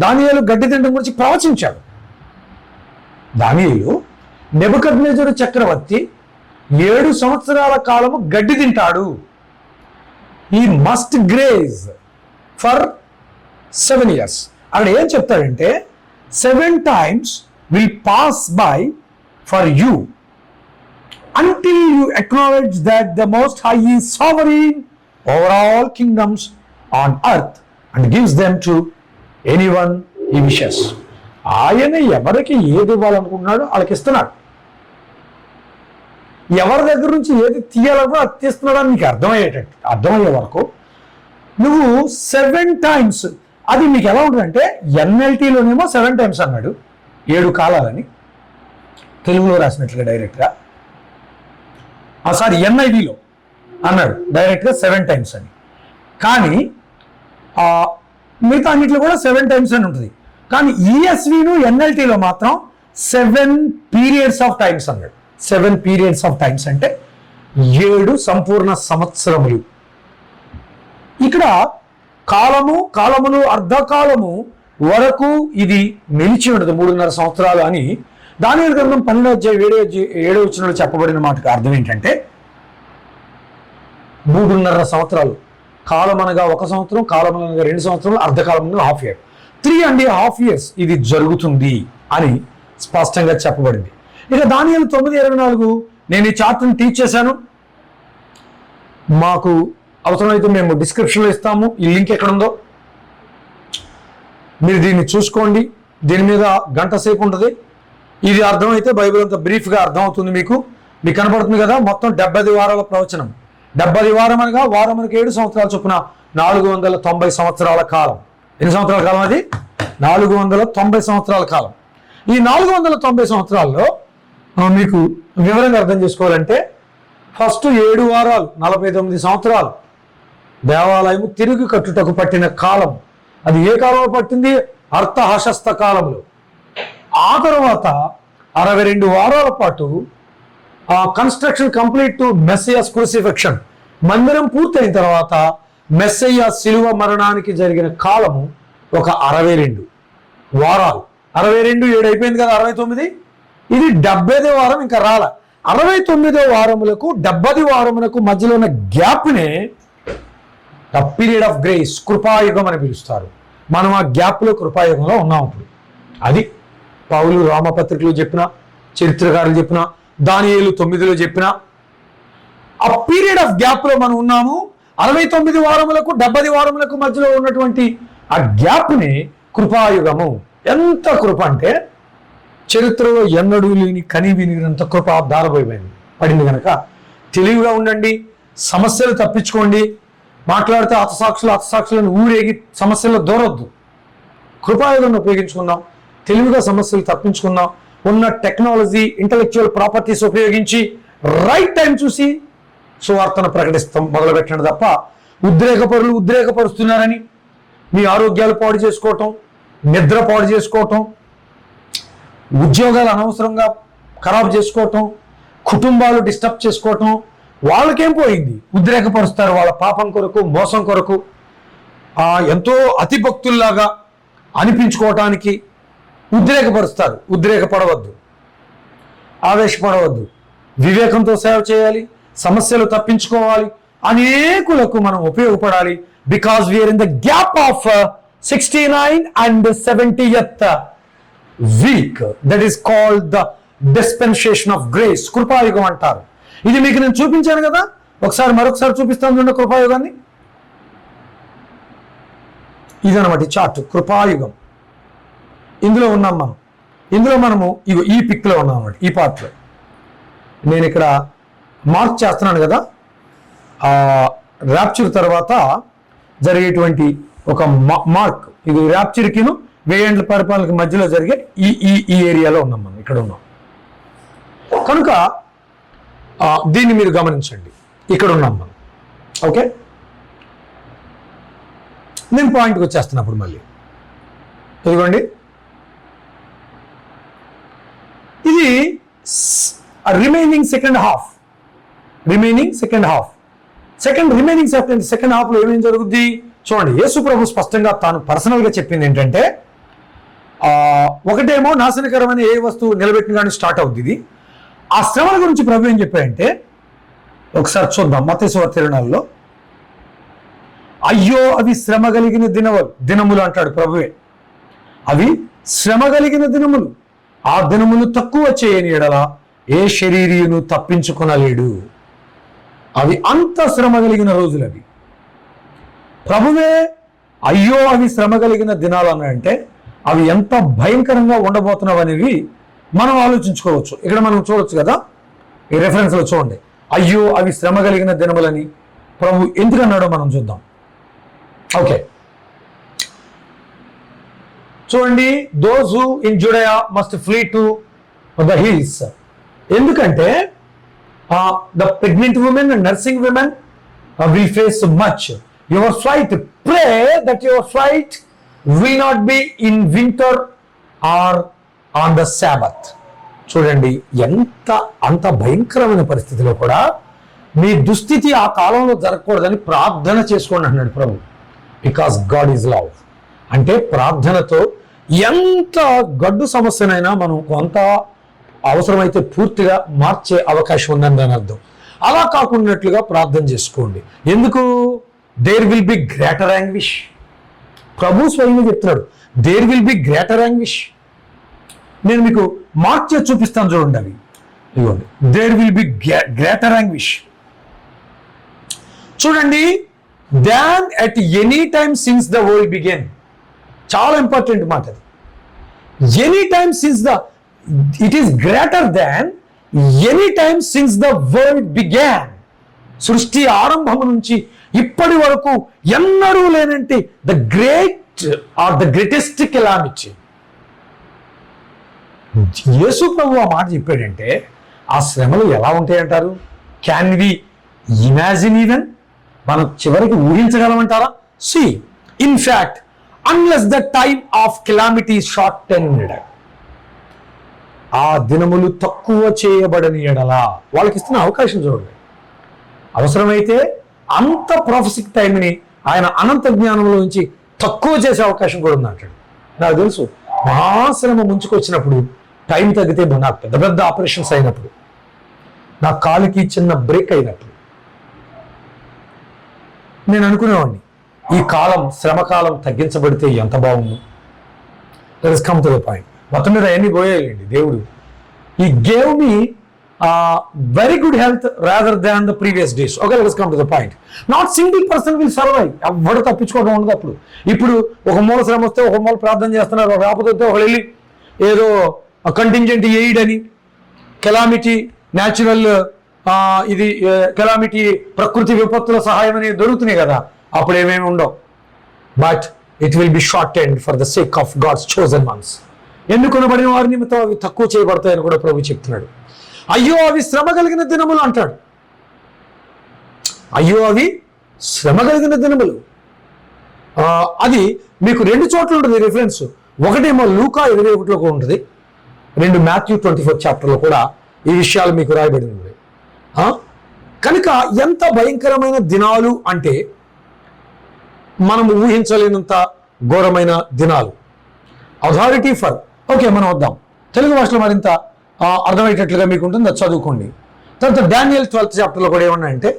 దానియేలు గడ్డి తినడం గురించి ప్రవచించాడు. దానియేలు నెబుకద్నెజరు చక్రవర్తి 7 సంవత్సరాల కాలము గడ్డి తింటాడు. ఈ మస్ట్ గ్రేజ్ ఫర్ 7 years. అక్కడ ఏం చెప్తాడంటే 7 times will pass by for you until you acknowledge that the Most High is sovereign over all kingdoms on earth and gives them to anyone he wishes. ఆయన ఎవరికి ఏది ఇవ్వాలనుకుంటున్నాడో వాళ్ళకి ఇస్తున్నాడు. ఎవరి దగ్గర నుంచి ఏది తీయాలనుకో అది తీస్తున్నాడని నీకు అర్థమయ్యే వరకు నువ్వు 7 times, అది మీకు ఎలా ఉంటుందంటే ఎన్ఎల్టీలోనేమో 7 times అన్నాడు, 7 కాలాలని తెలుగులో రాసినట్లుగా డైరెక్ట్గా. సారీ, ఎన్ఐవిలో అన్నాడు డైరెక్ట్గా 7 times అని. కానీ మిగతా అన్నింటిలో కూడా 7 times అని ఉంటుంది. కానీ ఈఎస్విను ఎన్ఎల్టీలో మాత్రం 7 periods of times అన్నాడు. 7 periods of times అంటే 7 సంపూర్ణ సంవత్సరములు. ఇక్కడ కాలము, కాలములు, అర్ధకాలము వరకు ఇది నిలిచి ఉండదు 3.5 సంవత్సరాలు అని దానియేలు గ్రంథం 12వ అధ్యాయం 7వ వచనంలో చెప్పబడిన మాటకు అర్థం ఏంటంటే 3.5 సంవత్సరాలు. కాలం అనగా 1 సంవత్సరం, కాలం అనగా 2 సంవత్సరాలు, అర్ధకాలం అనగా ½ year, 3.5 years ఇది జరుగుతుంది అని స్పష్టంగా చెప్పబడింది. ఇక దానియేలు 9:24 నేను ఈ చార్ట్ని టీచ్ చేశాను. మాకు అవసరమైతే మేము డిస్క్రిప్షన్లో ఇస్తాము. ఈ లింక్ ఎక్కడ ఉందో మీరు దీన్ని చూసుకోండి. దీని మీద గంట సేపు ఉంటుంది. ఇది అర్థమైతే బైబిల్ అంతా బ్రీఫ్గా అర్థమవుతుంది. మీకు కనపడుతుంది కదా, మొత్తం 70 వారాల ప్రవచనం. 70 వారం అనగా వారం మనకి 7 సంవత్సరాల చొప్పున 490 సంవత్సరాల కాలం. ఎన్ని సంవత్సరాల కాలం అది? 490 సంవత్సరాల కాలం. ఈ 490 సంవత్సరాల్లో మీకు వివరంగా అర్థం చేసుకోవాలంటే ఫస్ట్ 7 వారాలు 49 సంవత్సరాలు దేవాలయం తిరిగి కట్టుటకు పట్టిన కాలం. అది ఏ కాలంలో పట్టింది? అర్థహశస్త కాలంలో. ఆ తర్వాత 62 వారాల పాటు కన్స్ట్రక్షన్ కంప్లీట్ టు మెస్సయ్యాస్ క్రూసిఫిక్షన్, మందిరం పూర్తయిన తర్వాత మెస్సయ్య శిలువ మరణానికి జరిగిన కాలము ఒక 62 వారాలు. 62 7 అయిపోయింది కదా, 69. ఇది 70వ వారం ఇంకా రాల. 69వ వారములకు 70 వారములకు మధ్యలో ఉన్న గ్యాప్నే ద పీరియడ్ ఆఫ్ గ్రేస్, కృపాయుగం అని పిలుస్తారు. మనం ఆ గ్యాప్లో కృపాయుగంలో ఉన్నాం ఇప్పుడు. అది పౌలు రామపత్రికలో చెప్పిన, చరిత్రకారులు చెప్పిన, దానియేలు 9లో చెప్పిన ఆ పీరియడ్ ఆఫ్ గ్యాప్లో మనం ఉన్నాము. 69 వారములకు 70 వారములకు మధ్యలో ఉన్నటువంటి ఆ గ్యాప్ని కృపాయుగము. ఎంత కృప అంటే చరిత్రలో ఎన్నడూ లేని కని వినిగినంత కృప దారబోయిపోయింది పడింది. కనుక తెలివిగా ఉండండి, సమస్యలు తప్పించుకోండి. మాట్లాడితే హతసాక్షులను ఊరేగి సమస్యల్లో దూరొద్దు. కృపాయుగాన్ని ఉపయోగించుకుందాం, తెలివిగా సమస్యలు తప్పించుకుందాం. ఉన్న టెక్నాలజీ, ఇంటలెక్చువల్ ప్రాపర్టీస్ ఉపయోగించి రైట్ టైం చూసి సువార్తను ప్రకటిస్తాం మొదలుపెట్టండి తప్ప ఉద్రేకపరులు ఉద్రేకపరుస్తున్నారని మీ ఆరోగ్యాలు పాడు చేసుకోవటం, నిద్ర పాడు చేసుకోవటం, ఉద్యోగాలు అనవసరంగా ఖరాబు చేసుకోవటం, కుటుంబాలు డిస్టర్బ్ చేసుకోవటం, వాళ్ళకేం పోయింది? ఉద్రేకపరుస్తారు వాళ్ళ పాపం కొరకు, మోసం కొరకు, ఎంతో అతిభక్తుల్లాగా అనిపించుకోవటానికి ఉద్రేకపరుస్తారు. ఉద్రేకపడవద్దు, ఆవేశపడవద్దు, వివేకంతో సేవ చేయాలి, సమస్యలు తప్పించుకోవాలి, అనేకులకు మనం ఉపయోగపడాలి. Because we are in the gap of 69 and 70th week, that is called the dispensation of grace. కృపాయుగం అంటారు. ఇది మీకు నేను చూపించాను కదా, మరొకసారి చూపిస్తాను చూడండి కృపాయుగాన్ని. ఇదనమాట ఈ చార్ట్, కృపాయుగం. ఇందులో ఉన్నాం మనం. ఇందులో మనము ఈ పిక్లో ఉన్నాం అన్నమాట, ఈ పార్ట్లో. నేను ఇక్కడ మార్క్ చేస్తున్నాను కదా, ర్యాప్చర్ తర్వాత జరిగేటువంటి ఒక మార్క్. ఇది ర్యాప్చర్కిను 1000 ఏళ్ల పరిపాలనకి మధ్యలో జరిగే ఈ ఏరియాలో ఉన్నాం మనం, ఇక్కడ ఉన్నాం కనుక దీన్ని మీరు గమనించండి. ఇక్కడ ఉన్నాం మనం. ఓకే, నేను పాయింట్కి వచ్చేస్తున్నప్పుడు మళ్ళీ ఇదిగోండి, ఇది remaining second half. Remaining second హాఫ్లో ఏమేం జరుగుద్ది చూడండి. యేసు ప్రభు స్పష్టంగా తాను పర్సనల్గా చెప్పింది ఏంటంటే, ఒకటేమో నాశనకరమైన ఏ వస్తువు నిలబెట్టిన కానీ స్టార్ట్ అవుద్ది ఇది. ఆ శ్రమల గురించి ప్రభు ఏం చెప్పాడంటే, ఒకసారి చూద్దాం మత్తయి సువార్త 24లో. అయ్యో అవి శ్రమ కలిగిన దినములు అంటాడు ప్రభువే. అవి శ్రమ కలిగిన దినములు, ఆ దినములు తక్కువ చేయని ఎడల ఏ శరీరీయును తప్పించుకొనలేడు. అవి అంత శ్రమ కలిగిన రోజులు అవి. ప్రభువే అయ్యో అవి శ్రమ కలిగిన దినాలు అన్నాడంటే అవి ఎంత భయంకరంగా ఉండబోతున్నవనేవి మనం ఆలోచించుకోవచ్చు. ఇక్కడ మనం చూడొచ్చు కదా, ఈ రెఫరెన్స్లో చూడండి. అయ్యో అవి శ్రమ కలిగిన దినములని ప్రభు ఎందుకన్నాడో మనం చూద్దాం. ఓకే, చూడండి. Those who in Judea must flee to the hills. ఎందుకంటే the pregnant women and nursing women will face much. Your flight, pray that your flight will not be in winter or on the Sabbath. చూడండి, అంత భయంకరమైన పరిస్థితిలో కూడా మీ దుస్థితి ఆ కాలంలో జరగకూడదని ప్రార్థన చేసుకోండి అన్నాడు ప్రభు. Because God is love. అంటే ప్రార్థనతో ఎంత గడ్డు సమస్యనైనా మనం కొంత అవసరమైతే పూర్తిగా మార్చే అవకాశం ఉందని దాని అర్థం. అలా కాకున్నట్లుగా ప్రార్థన చేసుకోండి. ఎందుకు? There will be greater anguish. ప్రభు స్వయంగా చెప్తున్నాడు, there will be greater anguish. నేను మీకు మార్క్ చేసి చూపిస్తాను చూడండి. అవి ఇవ్వండి. There will be greater anguish. చూడండి, than at any time since the world began. చాలా ఇంపార్టెంట్ మాట అది. Any time since it is greater than any time since the world began. సృష్టి ఆరంభం నుంచి ఇప్పటి వరకు ఎన్నడూ లేనంటే ద గ్రేటెస్ట్ కెలామిటీ. యేసు ప్రభు ఆ మాట చెప్పాడంటే ఆ శ్రమలు ఎలా ఉంటాయంటారు? Can we imagine even? మనం చివరికి ఊహించగలమంటారా? See, in fact, unless the time of calamity shortened, ఆ దినములు తక్కువ చేయబడని ఎడలా వాళ్ళకి ఇస్తున్న అవకాశం చూడండి. అవసరమైతే అంత ప్రొఫెసిక్ టైంని ఆయన అనంత జ్ఞానంలో నుంచి తక్కువ చేసే అవకాశం కూడా ఉంది అంటాడు. నాకు తెలుసు, మహాశ్రమ ముంచుకొచ్చినప్పుడు టైం తగ్గితే నాకు పెద్ద పెద్ద ఆపరేషన్స్ అయినప్పుడు, నా కాలుకి చిన్న బ్రేక్ అయినప్పుడు నేను అనుకునేవాడిని, ఈ శ్రమకాలం తగ్గించబడితే ఎంత బాగుండు. Let us come to the point. మొత్తం మీద అన్ని పోయాయండి. దేవుడు ఈ gave me very good health rather than the previous days. Okay, let us come to the point. Not single person will survive. ఎవరు తప్పించుకోవడం ఉండదు. ఇప్పుడు ఒక మూల శ్రమ వస్తే ఒక మూల ప్రార్థన చేస్తున్నారు, ఒక రాకపోతే ఒకళ్ళు వెళ్ళి ఏదో కంటింజెంట్ ఎయిడ్ అని, కెలామిటీ, న్యాచురల్ ఇది కెలామిటీ, ప్రకృతి విపత్తుల సహాయం అనేది దొరుకుతున్నాయి కదా, అప్పుడు ఏమేమి ఉండవు. But it will be shortened for the sake of God's chosen ones. ఎన్నుకొనబడిన వారి నిమిత్తం అవి తక్కువ చేయబడతాయని కూడా ప్రభు చెప్తున్నాడు. అయ్యో అవి శ్రమ కలిగిన దినములు అంటాడు. అయ్యో అవి శ్రమ కలిగిన దినములు. అది మీకు 2 చోట్ల ఉంటుంది రిఫరెన్స్. ఒకటేమో లూకా 21లో కూడా ఉంటుంది, 2 మాథ్యూ 24 చాప్టర్లో కూడా ఈ విషయాలు మీకు రాయబడి ఉంది. కనుక ఎంత భయంకరమైన దినాలు అంటే మనం ఊహించలేనంత ఘోరమైన దినాలు. అథారిటీ ఫర్ ఓకే, మనం వద్దాం తెలుగు భాషలో మరింత అర్థమయ్యేటట్లుగా మీకు ఉంటుంది, అది చదువుకోండి. తర్వాత డానియల్ 12th చాప్టర్లో కూడా ఏమన్నాయంటే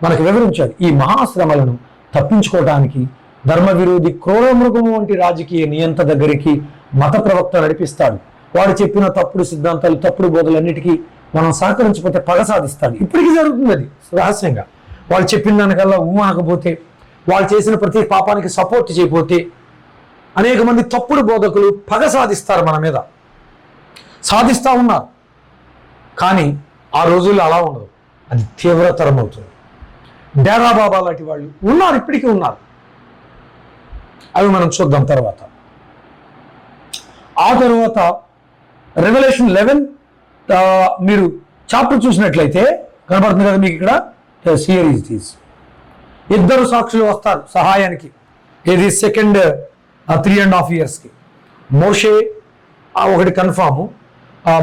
మనకు వివరించారు, ఈ మహాశ్రమలను తప్పించుకోవడానికి ధర్మ విరోధి క్రూర మృగము వంటి రాజకీయ నియంత దగ్గరికి మత ప్రవక్త నడిపిస్తాడు. వాడు చెప్పిన తప్పుడు సిద్ధాంతాలు, తప్పుడు బోధలన్నిటికీ మనం సహకరించకపోతే పగ సాధిస్తాడు. ఇప్పటికీ జరుగుతుంది అది రహస్యంగా. వాళ్ళు చెప్పిన దానికల్లా అనకపోతే, వాళ్ళు చేసిన ప్రతి పాపానికి సపోర్ట్ చేయకపోతే అనేక మంది తప్పుడు బోధకులు పగ సాధిస్తారు మన మీద, సాధిస్తూ ఉన్నారు. కానీ ఆ రోజుల్లో అలా ఉండదు, అది తీవ్రతరం అవుతుంది. డేరా బాబా లాంటి వాళ్ళు ఉన్నారు, ఇప్పటికీ ఉన్నారు. అవి మనం చూద్దాం తర్వాత. ఆ తర్వాత రెవల్యూషన్ 11 మీరు చాప్టర్ చూసినట్లయితే కనబడుతుంది కదా మీకు ఇక్కడ, సిరీస్ తీసి 2 సాక్షులు వస్తారు సహాయానికి. ఇది సెకండ్ 3.5 yearsకి. మోషే ఒకటి కన్ఫాము.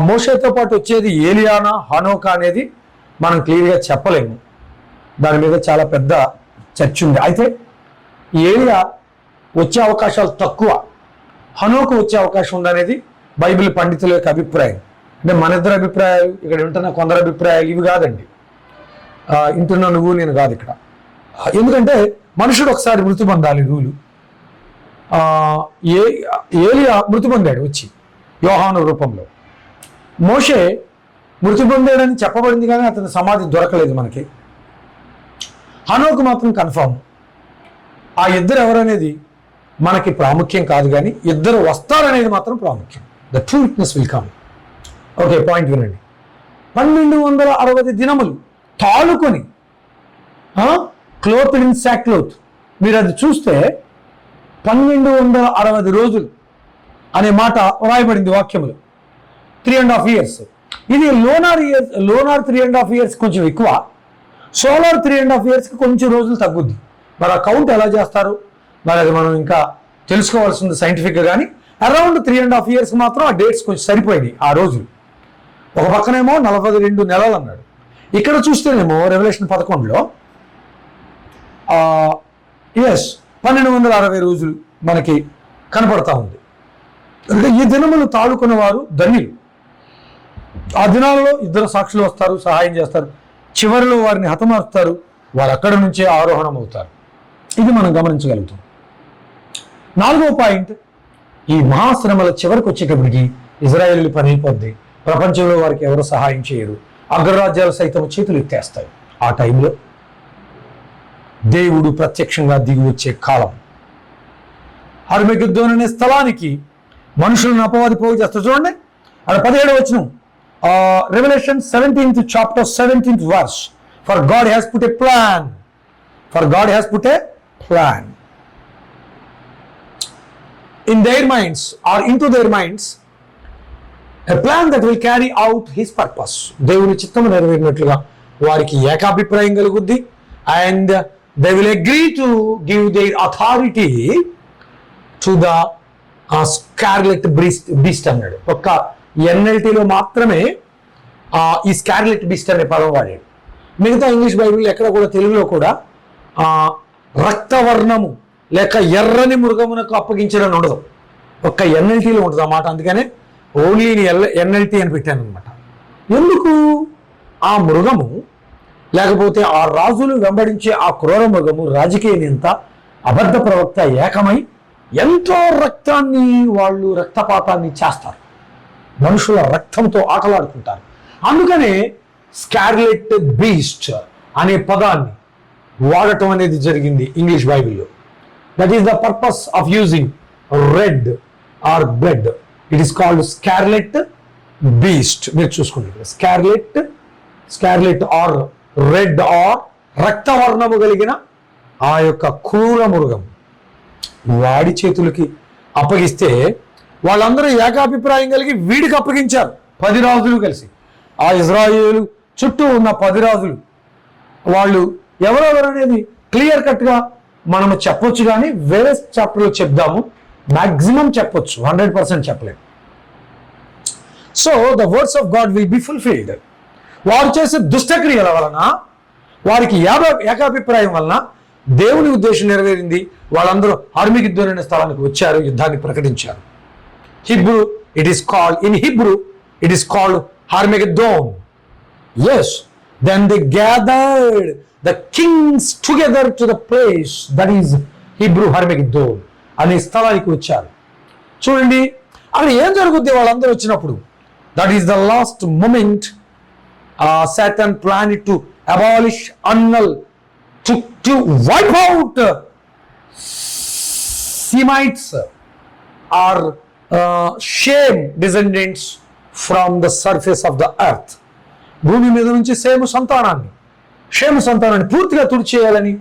మోషేతో పాటు వచ్చేది ఏలియానా హనోకా అనేది మనం క్లియర్గా చెప్పలేము, దాని మీద చాలా పెద్ద చర్చ ఉంది. అయితే ఏలియా వచ్చే అవకాశాలు తక్కువ, హనోకు వచ్చే అవకాశం ఉందనేది బైబిల్ పండితుల యొక్క అభిప్రాయం. అంటే మన ఇద్దరు అభిప్రాయాలు, ఇక్కడ వింటున్న కొందరు అభిప్రాయాలు ఇవి కాదండి, వింటున్న నువ్వు నేను కాదు ఇక్కడ. ఎందుకంటే మనుషుడు ఒకసారి మృతి పొందాలి రూలు. ఏలియా మృతి పొందాడు వచ్చి యోహాను రూపంలో. మోషే మృతి పొందాడని చెప్పబడింది కానీ అతని సమాధి దొరకలేదు మనకి. హనోకు మాత్రం కన్ఫర్మ్. ఆ ఇద్దరు ఎవరనేది మనకి ప్రాముఖ్యం కాదు, కానీ ఇద్దరు వస్తారనేది మాత్రం ప్రాముఖ్యం. The true witness will come. Okay, point వినండి. 1260 దినములు తాళుకొని క్లోత్ ఇన్ సాక్లోత్, మీరు అది చూస్తే 1260 రోజులు అనే మాట రాయబడింది వాక్యములు. 3.5 years. ఇది లోనార్ 3.5 years కొంచెం ఎక్కువ, సోలార్ 3.5 yearsకి కొంచెం రోజులు తగ్గుద్ది. మరి ఆ కౌంట్ ఎలా చేస్తారు మరి అది మనం ఇంకా తెలుసుకోవాల్సింది సైంటిఫిక్గా. కానీ అరౌండ్ 3.5 yearsకి మాత్రం ఆ డేట్స్ కొంచెం సరిపోయింది ఆ రోజులు. ఒక పక్కనేమో 42 నెలలు అన్నాడు, ఇక్కడ చూస్తేనేమో రెవల్యూషన్ 11లో 1260 రోజులు మనకి కనపడతా ఉంది. ఈ దినములు తాళుకున్న వారు ధన్యులు. ఆ దినాలలో 2 సాక్షులు వస్తారు, సహాయం చేస్తారు, చివరిలో వారిని హతమారుస్తారు, వారు అక్కడి నుంచే ఆరోహణం అవుతారు. ఇది మనం గమనించగలుగుతాం. 4వ పాయింట్, ఈ మహాశ్రమల చివరికి వచ్చేటప్పటికి ఇజ్రాయేలు పని అయిపోద్ది. ప్రపంచంలో వారికి ఎవరు సహాయం చేయరు, అగ్రరాజ్యాలు సైతం చేతులు ఎత్తేస్తాయి. ఆ టైంలో దేవుడు ప్రత్యక్షంగా దిగి వచ్చే కాలం. హర్మెగిద్దోన్ అనే స్థలానికి మనుషులను అపవాది పోగు చేస్తారు. చూడండి అక్కడ 17వ వచనం, revolution 17th chapter 17th verse. For God has put a plan. For God has put a plan in their minds or into their minds, a plan that will carry out his purpose. దేవుని చిత్తము నెరవేరినట్లుగా వారికి ఏకాభిప్రాయం కలుగుద్ది. And they will agree to give their authority to the scarlet beast అన్నాడు. ఒక్క ఎన్ఎల్టీలో మాత్రమే ఈ స్కార్లెట్ బీస్ట్ అనే పదం వాడాడు. మిగతా ఇంగ్లీష్ బైబిల్ ఎక్కడ కూడా, తెలుగులో కూడా రక్తవర్ణము లేక ఎర్రని మృగమునకు అప్పగించడం ఉండదు, ఒక్క ఎన్ఎల్టీలో ఉంటుంది ఆ మాట. అందుకనే ఓన్లీ ఎన్ఎల్టీ అని పెట్టాను అనమాట. ఎందుకు? ఆ మృగము లేకపోతే ఆ రాజులు వెంబడించే ఆ క్రూర మృగము, రాజకీయ నియంత, అబద్ధ ప్రవక్త ఏకమై ఎంతో రక్తాన్ని, వాళ్ళు రక్తపాతాన్ని చేస్తారు, మనుషుల రక్తంతో ఆటలాడుకుంటారు. అందుకనే స్కార్లెట్ బీస్ట్ అనే పదాన్ని వాడటం అనేది జరిగింది ఇంగ్లీష్ బైబిల్లో. That is the purpose of using red or blood. It is called scarlet beast. మీరు చూసుకోండి, స్కార్లెట్ ఆర్ రెడ్ ఆర్ రక్తవర్ణము కలిగిన ఆ యొక్క క్రూర మృగం వాడి చేతులకి అప్పగిస్తే వాళ్ళందరూ ఏకాభిప్రాయం కలిగి వీడికి అప్పగించారు. 10 రాజులు కలిసి, ఆ ఇజ్రాయేలు చుట్టూ ఉన్న 10 రాజులు, వాళ్ళు ఎవరెవరు అనేది క్లియర్ కట్గా మనము చెప్పొచ్చు, కానీ వేరే చాప్టర్లో చెప్దాము. మ్యాక్సిమం చెప్పొచ్చు, 100% చెప్పలేము. So the words of God will be fulfilled. వారు చేసే దుష్టక్రియల వలన, వారికి ఏకాభిప్రాయం వలన దేవుని ఉద్దేశం నెరవేరింది. వాళ్ళందరూ హర్మగిద్దోన్ అనే స్థలానికి వచ్చారు, యుద్ధాన్ని ప్రకటించారు. Hebrew it is called, in Hebrew it is called Armageddon. Yes, then they gathered the kings together to the place that is Hebrew Armageddon అనే స్థలానికి వచ్చారు. చూడండి అక్కడ ఏం జరుగుద్ది వాళ్ళందరూ వచ్చినప్పుడు. That is the last moment. Satan planned to abolish, annul, to wipe out Semites or shame descendants from the surface of the earth. భూమి మీద నుంచి షేము సంతానాన్ని పూర్తిగా తుడిచేయాలని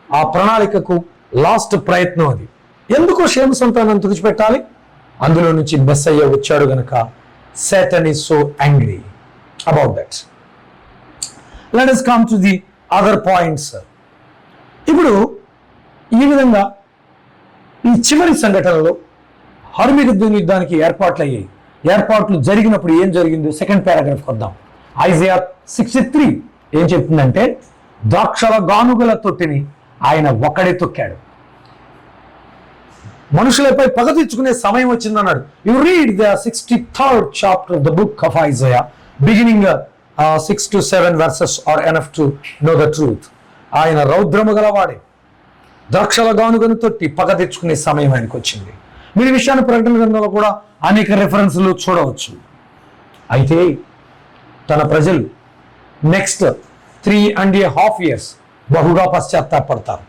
ఆ ప్రణాళికకు లాస్ట్ ప్రయత్నం అది. ఎందుకు షేము సంతానాన్ని తుడిచిపెట్టాలి? అందులో నుంచి మెస్సయ్య వచ్చాడు గనక. Satan is so angry about that. Let us come to the other points. ఇప్పుడు ఈ విధంగా ఈ చివరి సంఘటనలో హర్మగిద్దోన్ యుద్ధానికి ఏర్పాట్లు జరిగినప్పుడు ఏం జరిగిందో సెకండ్ పారాగ్రాఫ్ వద్దాం. ఐజయా 63 ఏం చెప్తుందంటే, ద్రాక్షల గానుగల తొట్టిని ఆయన ఒక్కడే తొక్కాడు. మనుషులపై పగ తెచ్చుకునే సమయం వచ్చిందన్నాడు. You read the 63rd chapter of the book of Isaiah, beginning 6 to 7 verses are enough to know the truth. ఆయన రౌద్రము గలవాడే, ద్రాక్షల గానుగను తొట్టి పగ తెచ్చుకునే సమయం ఆయనకు వచ్చింది. మీరు ఈ విషయాన్ని ప్రకటన గ్రంథంలో కూడా అనేక రెఫరెన్స్లు చూడవచ్చు. అయితే తన ప్రజలు నెక్స్ట్ 3.5 years బహుగా పశ్చాత్తాపడతారు.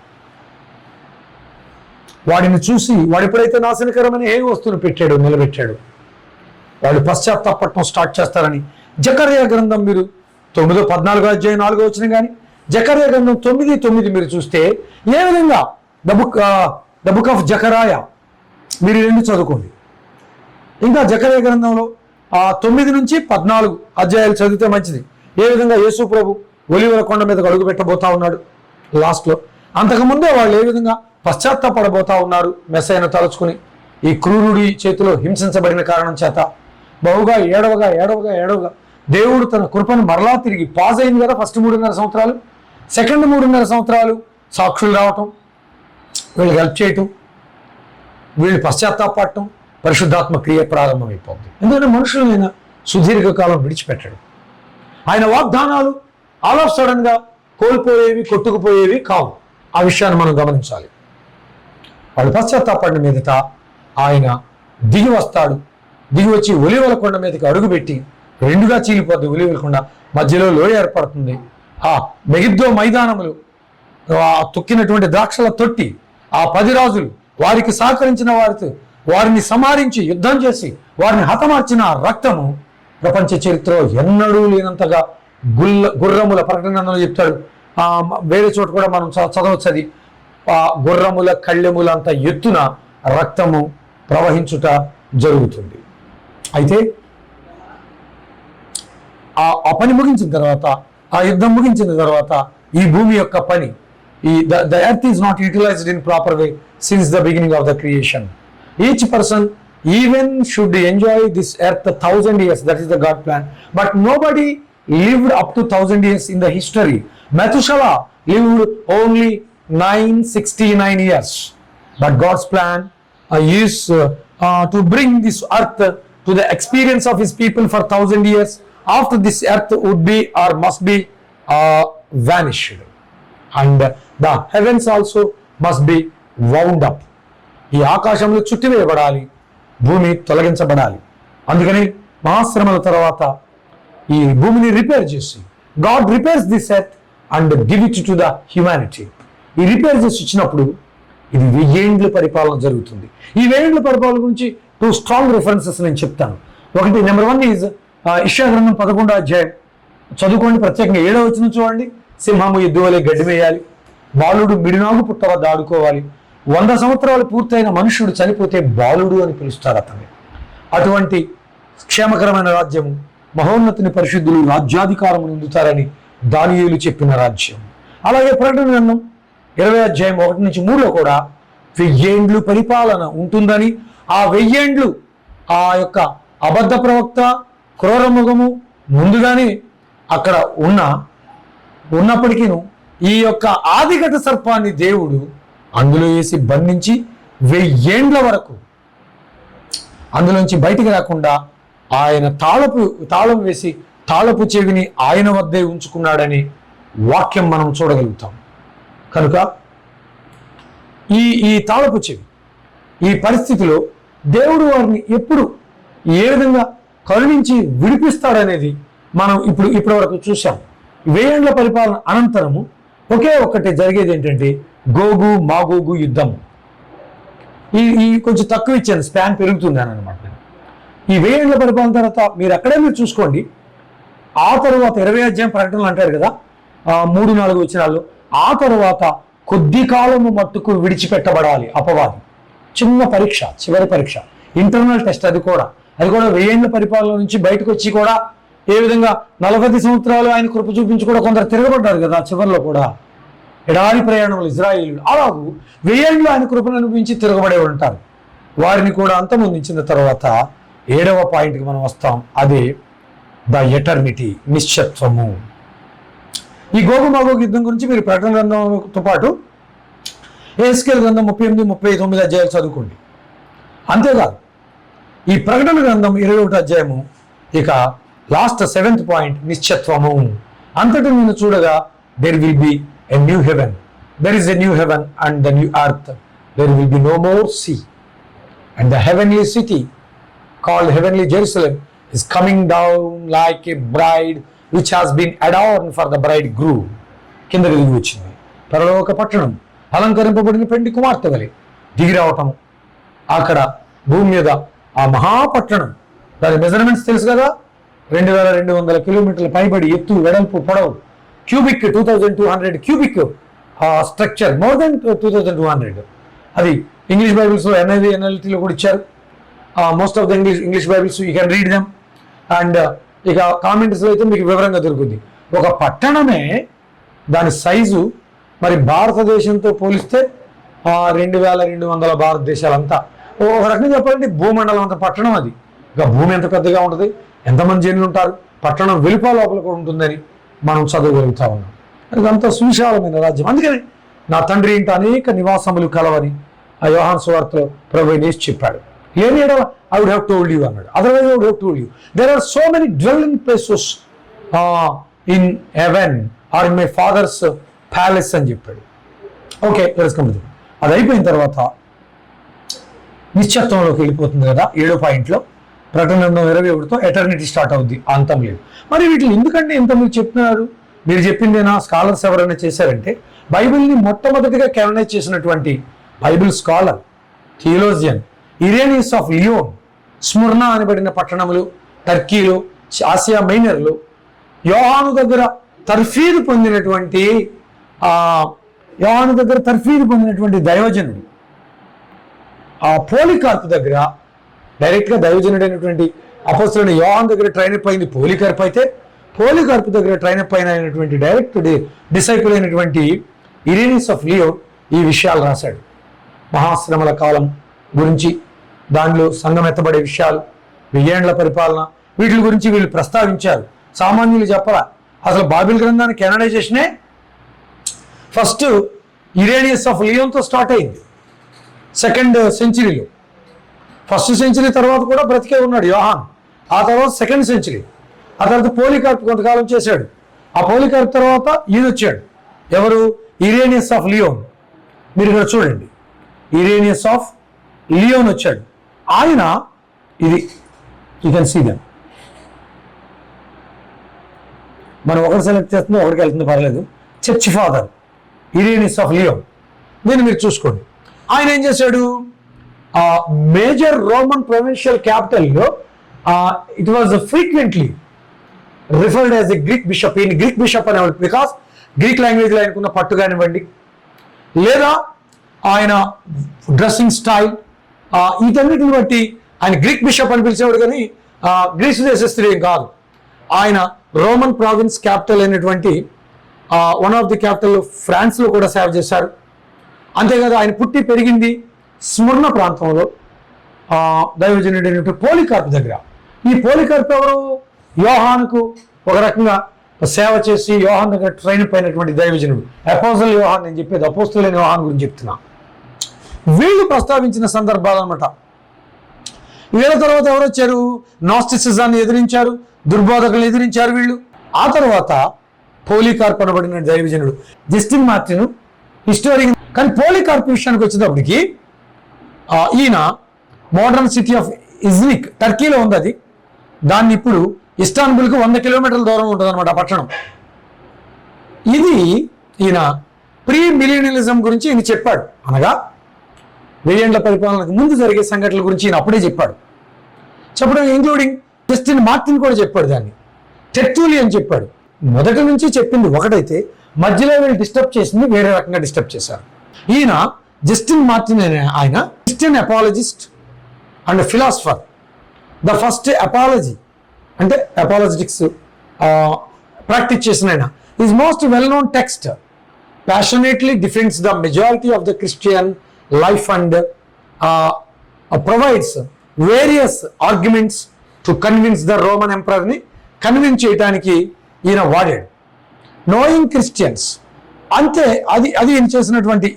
వాడిని చూసి, వాడు ఎప్పుడైతే నాశనకరమైన ఏ వస్తువును నిలబెట్టాడు, వాడు పశ్చాత్తాపడటం స్టార్ట్ చేస్తారని జకర్యా గ్రంథం మీరు 9:14 కానీ జకర్యా గ్రంథం 9:9 మీరు చూస్తే ఏ విధంగా ద బుక్ ఆఫ్ జకరాయా మీరు 2 చదువుకోండి. ఇంకా జకర్యా గ్రంథంలో 9 నుంచి 14 అధ్యాయాలు చదివితే మంచిది. ఏ విధంగా యేసు ప్రభు ఒలీవల కొండ మీదకు అడుగు పెట్టబోతా ఉన్నాడు లాస్ట్లో. అంతకుముందే వాళ్ళు ఏ విధంగా పశ్చాత్తాపడబోతా ఉన్నారు మెస్సయ్యను తలుచుకుని. ఈ క్రూరుడి చేతిలో హింసించబడిన కారణం చేత బహుగా ఏడవగా దేవుడు తన కృపను మరలా తిరిగి పాజ్ అయింది కదా. ఫస్ట్ 3.5 సంవత్సరాలు, సెకండ్ 3.5 సంవత్సరాలు సాక్షులు రావటం, వీళ్ళకి హెల్ప్ చేయటం, వీళ్ళు పశ్చాత్తాపడటం, పరిశుద్ధాత్మ క్రియ ప్రారంభమైపోతుంది. ఎందుకంటే మనుషులైనా సుదీర్ఘకాలం విడిచిపెట్టడం. ఆయన వాగ్దానాలు ఆల్ ఆఫ్ సడన్గా కోల్పోయేవి, కొట్టుకుపోయేవి కావు. ఆ విషయాన్ని మనం గమనించాలి. వాళ్ళు పశ్చాత్తాపడిన మీదట ఆయన దిగి వస్తాడు. దిగి వచ్చి ఒలీవల కొండ మీదకి అడుగుపెట్టి 2గా చీలిపోద్ది ఒలీవల కొండ, మధ్యలో లోయ ఏర్పడుతుంది. ఆ మెగిద్దో మైదానములు, తొక్కినటువంటి ద్రాక్షల తొట్టి, ఆ 10 రాజులు, వారికి సహకరించిన వారిని సంహరించి యుద్ధం చేసి వారిని హతమార్చిన రక్తము ప్రపంచ చరిత్రలో ఎన్నడూ లేనంతగా గుర్రముల ప్రకటనలో చెప్తాడు. వేరే చోట కూడా మనం చదవచ్చు అది. గుర్రముల కళ్ళెములంత ఎత్తున రక్తము ప్రవహించుట జరుగుతుంది. అయితే ఆ పని ముగించిన తర్వాత, ఆ యుద్ధం ముగించిన తర్వాత ఈ భూమి యొక్క పని, the earth is not utilized in proper way since the beginning of the creation. Each person even should enjoy this earth 1,000 years. That is the God plan. But nobody lived up to 1,000 years in the history. Methuselah lived only 969 years. But God's plan is to bring this earth to the experience of his people for 1,000 years. After this earth would be or must be vanished. And the heavens also must be wound up. ఈ ఆకాశంలో చుట్టివేయబడాలి, భూమి తొలగించబడాలి. అందుకని మహాశ్రమల తర్వాత ఈ భూమిని రిపేర్ చేసి, God repairs this earth and give it to the humanity. ఈ రిపేర్ చేసి ఇచ్చినప్పుడు ఇది 1000 ఏండ్ల పరిపాలన జరుగుతుంది. ఈ 1000 ఏండ్ల పరిపాలన గురించి 2 స్ట్రాంగ్ రిఫరెన్సెస్ నేను చెప్తాను. ఒకటి, నెంబర్ 1 ఈజ్ యెషయా గ్రంథం 11వ అధ్యాయం చదువుకోండి. ప్రత్యేకంగా 7వ వచనం చూడండి. సింహము ఎద్దు వలె గడ్డి వేయాలి, బాలుడు మిడినాగు పుట్ట వద్ద ఆడుకోవాలి. 100 సంవత్సరాలు పూర్తయిన మనుష్యుడు చనిపోతే బాలుడు అని పిలుస్తారు అతన్ని. అటువంటి క్షేమకరమైన రాజ్యము, మహోన్నతిని పరిశుద్ధులు రాజ్యాధికారం పొందుతారని దానియేలు చెప్పిన రాజ్యం. అలాగే ప్రకటన గ్రంథం 20 కూడా 1000 ఏండ్లు పరిపాలన ఉంటుందని, ఆ 1000 ఏండ్లు ఆ యొక్క అబద్ధ ప్రవక్త క్రూరముఖము ముందుగానే అక్కడ ఉన్నప్పటికీ ఈ యొక్క ఆదిఘట సర్పాన్ని దేవుడు అందులో వేసి బంధించి 1000 ఏండ్ల వరకు అందులోంచి బయటికి రాకుండా ఆయన తాళం వేసి తాళపు చెవిని ఆయన వద్దే ఉంచుకున్నాడని వాక్యం మనం చూడగలుగుతాం. కనుక ఈ తాళపు చెవి ఈ పరిస్థితిలో దేవుడు వారిని ఎప్పుడు ఏ విధంగా కరుణించి విడిపిస్తాడనేది మనం ఇప్పటి వరకు చూసాం. 1000 ఏండ్ల పరిపాలన అనంతరము ఒకే ఒక్కటి జరిగేది ఏంటంటే గోగు మాగోగు యుద్ధము. ఈ కొంచెం తక్కువ ఇచ్చాను, స్పాన్ పెరుగుతుంది అని అనమాట. ఈ 1000 ఏండ్ల పరిపాలన తర్వాత మీరు చూసుకోండి. ఆ తర్వాత 20 అధ్యాయం ప్రకటనలు అంటారు కదా, 3-4 వచనాలు. ఆ తర్వాత కొద్ది కాలము మట్టుకు విడిచిపెట్టబడాలి అపవాది. చిన్న పరీక్ష, చివరి పరీక్ష, ఇంటర్నల్ టెస్ట్. అది కూడా 1000 ఏండ్ల పరిపాలన నుంచి బయటకు వచ్చి కూడా ఏ విధంగా 40 సంవత్సరాలు ఆయన కృప చూపించి కూడా కొందరు తిరగబడ్డారు కదా చివరిలో కూడా. ఎడారి ప్రయాణములు ఇజ్రాయేలీయులు, అలాగూ 1000 ఏండ్లు ఆయన కృపను అనుభవించి తిరగబడే ఉంటారు. వారిని కూడా అంతమొందించిన తర్వాత 7వ పాయింట్కి మనం వస్తాం. అదే ద ఎటర్నిటీ, నిశ్చత్వము. ఈ గోగు మాగోగు యుద్ధం గురించి మీరు ప్రకటన గ్రంథంతో పాటు ఎహెజ్కేలు గ్రంథం 38-39 అధ్యాయాలు చదువుకోండి. అంతేకాదు ఈ ప్రకటన గ్రంథం 21 అధ్యాయము, ఇక లాస్ట్ 7th పాయింట్ నిశ్చత్వము. అంతటి నేను చూడగా there will be a new heaven, there is a new heaven and the new earth, there will be no more sea, and the heavenly city called heavenly Jerusalem is coming down like a bride which has been adorned for the bridegroom. కింద దిగి వచ్చింది పరలోక పట్టణం అలంకరింపబడిన పెండి కుమార్తె వలె దిగి రావటం. అక్కడ భూమి మీద ఆ మహాపట్టణం, దాని మెజర్మెంట్స్ తెలుసు కదా, 2200 కిలోమీటర్ల పైబడి ఎత్తు, వెడల్పు, పొడవు, cubic 2200 cubic structure, more than 2200. అది ఇంగ్లీష్ బైబిల్స్లో NIV NLTలో కూడా ఇచ్చారు. Most of the English Bibles you can read them. And ఇక కామెంట్స్లో అయితే మీకు వివరంగా దొరుకుతుంది. ఒక పట్టణమే దాని సైజు మరి భారతదేశంతో పోలిస్తే 2200 భారతదేశాలంతా. ఒక రకంగా చెప్పాలంటే భూమండలం అంత పట్టణం అది. ఇక భూమి ఎంత పెద్దగా ఉంటుంది, ఎంతమంది జనులు ఉంటారు, పట్టణం వెలుప లోపల కూడా ఉంటుందని మనం చదవగలుగుతా ఉన్నాం. అదంతా సువిశాలమైన రాజ్యం. అందుకని నా తండ్రి ఇంట అనేక నివాసములు కలవని ఆ యోహాను సువార్తలో ప్రభువు యేసు చెప్పాడు. లేని ఎడల I would have told you అన్నాడు. Otherwise I would have told you. There are so many dwelling places in heaven or in my father's palace అని చెప్పాడు. ఓకే, అది అయిపోయిన తర్వాత నిశ్చత్వంలోకి వెళ్ళిపోతుంది కదా 7వ పాయింట్లో. ప్రకటన గ్రంథం 21తో ఎటర్నిటీ స్టార్ట్ అవుద్ది, అంతం లేదు. మరి వీటిని ఎందుకంటే ఇంత మీరు చెప్తున్నారు, మీరు చెప్పిందేనా స్కాలర్స్ ఎవరైనా చేశారంటే, బైబిల్ని మొట్టమొదటిగా క్యాననైజ్ చేసినటువంటి Bible scholar, theologian Irenaeus of Lyon, Smyrna అనబడిన పట్టణములు టర్కీలో, ఆసియా మైనర్లో, యోహాను దగ్గర తర్ఫీదు పొందినటువంటి దైవజనుడు పోలికార్పు దగ్గర, డైరెక్ట్గా దైవజనుడైనటువంటి అపోస్తలుడైన యోహాను దగ్గర ట్రైనప్ అయింది పోలికార్పు. అయితే పోలికార్పు దగ్గర ట్రైనప్ అయినటువంటి డైరెక్ట్ డిసైపుల్ అయినటువంటి ఇరేనియస్ ఆఫ్ లియోన్ ఈ విషయాలు రాశాడు. మహాశ్రమల కాలం గురించి, దానిలో సంఘం ఎత్తబడే విషయాలు, 1000 ఏండ్ల పరిపాలన, వీటి గురించి వీళ్ళు ప్రస్తావించారు. సామాన్యులు చెప్పరా. అసలు బైబిల్ గ్రంథాన్ని కెననైజేషనే ఫస్ట్ ఇరేనియస్ ఆఫ్ లియోన్తో స్టార్ట్ అయింది 2nd సెంచరీలో. 1st సెంచరీ తర్వాత కూడా బ్రతికే ఉన్నాడు యోహాన్. ఆ తర్వాత 2nd సెంచరీ. ఆ తర్వాత పోలికార్పు కొంతకాలం చేశాడు. ఆ పోలికార్పు తర్వాత ఈయన వచ్చాడు. ఎవరు? Irenaeus of Lyon. మీరు ఇక్కడ చూడండి, ఇరేనియస్ ఆఫ్ లియోన్ వచ్చాడు. ఆయన ఇది యూ కెన్ సీ దెమ్. మనం ఒకటి సెలెక్ట్ చేస్తుంది, ఒకటికి వెళ్తుంది, పర్లేదు. Church father Irenaeus of Lyon. దీన్ని మీరు చూసుకోండి. ఆయన ఏం చేశాడు? మేజర్ రోమన్ ప్రొవిన్షియల్ క్యాపిటల్లో it was frequently referred as a Greek bishop. ఈయన గ్రీక్ బిషప్ అనేవాడు బికాస్ గ్రీక్ లాంగ్వేజ్లో ఆయనకున్న పట్టు కానివ్వండి, లేదా ఆయన డ్రెస్సింగ్ స్టైల్, వీటన్నిటిని బట్టి ఆయన గ్రీక్ బిషప్ అని పిలిచేవాడు. కానీ గ్రీసు దేశస్థుడు ఏం కాదు. ఆయన రోమన్ ప్రావిన్స్ క్యాపిటల్ అయినటువంటి వన్ ఆఫ్ ది క్యాపిటల్ ఫ్రాన్స్లో కూడా సేవ చేశారు. అంతేకాదు ఆయన పుట్టి పెరిగింది స్ముర్ణ ప్రాంతంలో, దైవజనుడైన పోలికార్పు దగ్గర. ఈ పోలికార్పు ఎవరు? యోహానుకు ఒక రకంగా సేవ చేసి యోహాన్ దగ్గర ట్రైన్ అయినటువంటి దైవజనుడు. అపోస్తలుడైన యోహాన్, నేను చెప్పేది అపోస్తలుడైన యోహాన్ గురించి చెప్తున్నా. వీళ్ళు ప్రస్తావించిన సందర్భాలు అనమాట. వీళ్ళ తర్వాత ఎవరు వచ్చారు? నాస్టిసిజాన్ని ఎదిరించారు, దుర్బోధకులను ఎదిరించారు వీళ్ళు. ఆ తర్వాత పోలికార్పు అనబడిన దైవజనుడు జస్టిన్ మార్టిన్ హిస్టోరియన్. కానీ పోలికార్పు విషయానికి వచ్చేటప్పటికి ఈయన మోడర్న్ సిటీ ఆఫ్ ఇజ్నిక్, టర్కీలో ఉంది అది. దాన్ని ఇప్పుడు ఇస్తాన్బుల్కి 100 కిలోమీటర్ల దూరం ఉంటుంది అనమాట పట్టణం. ఇది ఈయన ప్రీ మిలీనియలిజం గురించి ఈయన చెప్పాడు. అనగా 1000 ఏళ్ల పరిపాలనకు ముందు జరిగే సంఘటనల గురించి ఈయన అప్పుడే చెప్పాడు. చెప్పడం ఇంక్లూడింగ్ జస్టిన్ మార్టిన్ కూడా చెప్పాడు. దాన్ని టెర్టూలియన్ చెప్పాడు. మొదటి నుంచి చెప్పింది ఒకటైతే మధ్యలో వీళ్ళు డిస్టర్బ్ చేసింది వేరే రకంగా డిస్టర్బ్ చేశారు. ఈయన జస్టిన్ మార్టిన్ అనే ఆయన Christian apologist and philosopher. The first apology అంటే అపాలజెటిక్స్ ప్రాక్టీస్ చేసిన ఆయన. Is most well known text passionately defends the majority of the Christian life and provides various arguments to convince the Roman emperor ni convince చేయడానికి ఈయన వాడాడు. నోయింగ్ క్రిస్టియన్స్ అంతే, అది ఈయన చేసినటువంటి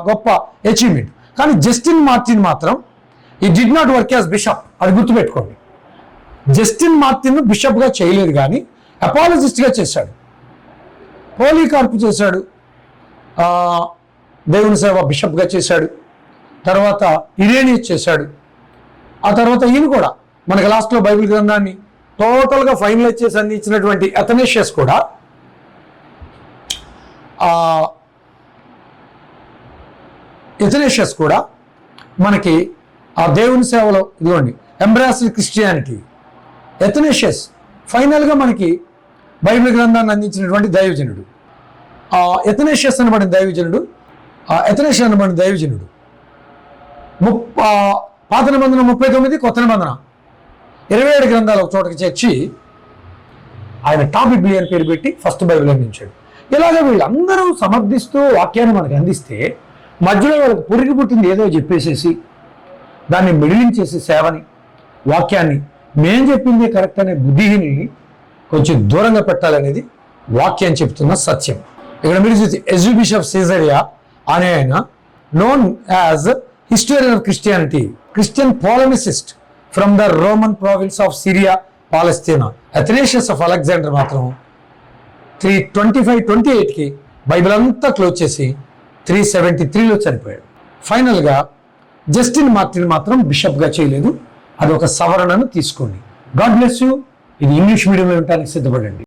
గొప్ప అచీవ్మెంట్. కానీ జస్టిన్ మార్టిన్ మాత్రం ఈ did not work as bishop, అది గుర్తుపెట్టుకోండి. జస్టిన్ మార్టిన్ బిషప్గా చేయలేదు, కానీ అపాలజిస్ట్గా చేశాడు. పోలికార్పు చేశాడు, దేవుని సేవ బిషప్గా చేశాడు. తర్వాత ఇరేనియస్ చేశాడు. ఆ తర్వాత ఈయన కూడా మనకి లాస్ట్లో బైబిల్ గ్రంథాన్ని టోటల్గా ఫైనలైజ్ చేసి అందించినటువంటి అథనేషియస్ కూడా మనకి ఆ దేవుని సేవలో ఇదిగోండి ఎంబ్రాస్డ్ క్రిస్టియానిటీ. అథనేషియస్ ఫైనల్గా మనకి బైబిల్ గ్రంథాన్ని అందించినటువంటి దైవజనుడు. అథనేషియస్ అనబడిన దైవజనుడు పాత నిబంధన 39, కొత్త నిబంధన 27 గ్రంథాలు ఒక చోటకి చేర్చి ఆయన టాప్ బిబ్లియన్ పేరు పెట్టి ఫస్ట్ బైబిల్ అందించాడు. ఇలాగ వీళ్ళందరూ సమర్థిస్తూ వాక్యాన్ని మనకు అందిస్తే మధ్యలో వాళ్ళకి పురిగి పుట్టింది ఏదో చెప్పేసేసి దాన్ని మిడిలించేసి సేవని, వాక్యాన్ని మేం చెప్పింది కరెక్ట్ అనే బుద్ధిని కొంచెం దూరంగా పెట్టాలనేది వాక్యం చెప్తున్న సత్యం. ఇక్కడ మీరు చూసి ఎగ్జిబిషన్ ఆఫ్ సీజరియా అనే ఆయన known as historian of Christianity, Christian polemicist from the Roman province of Syria, Palestina. Athanasius of Alexander మాత్రం 325-28కి బైబిల్ అంతా క్లోజ్ చేసి 373లో చనిపోయాడు. ఫైనల్గా జస్టిన్ మార్టిన్ మాత్రం బిషప్గా చేయలేదు. అది ఒక సవరణను తీసుకోండి. God bless you. ఇది ఇంగ్లీష్ మీడియంలో ఉండటానికి సిద్ధపడండి.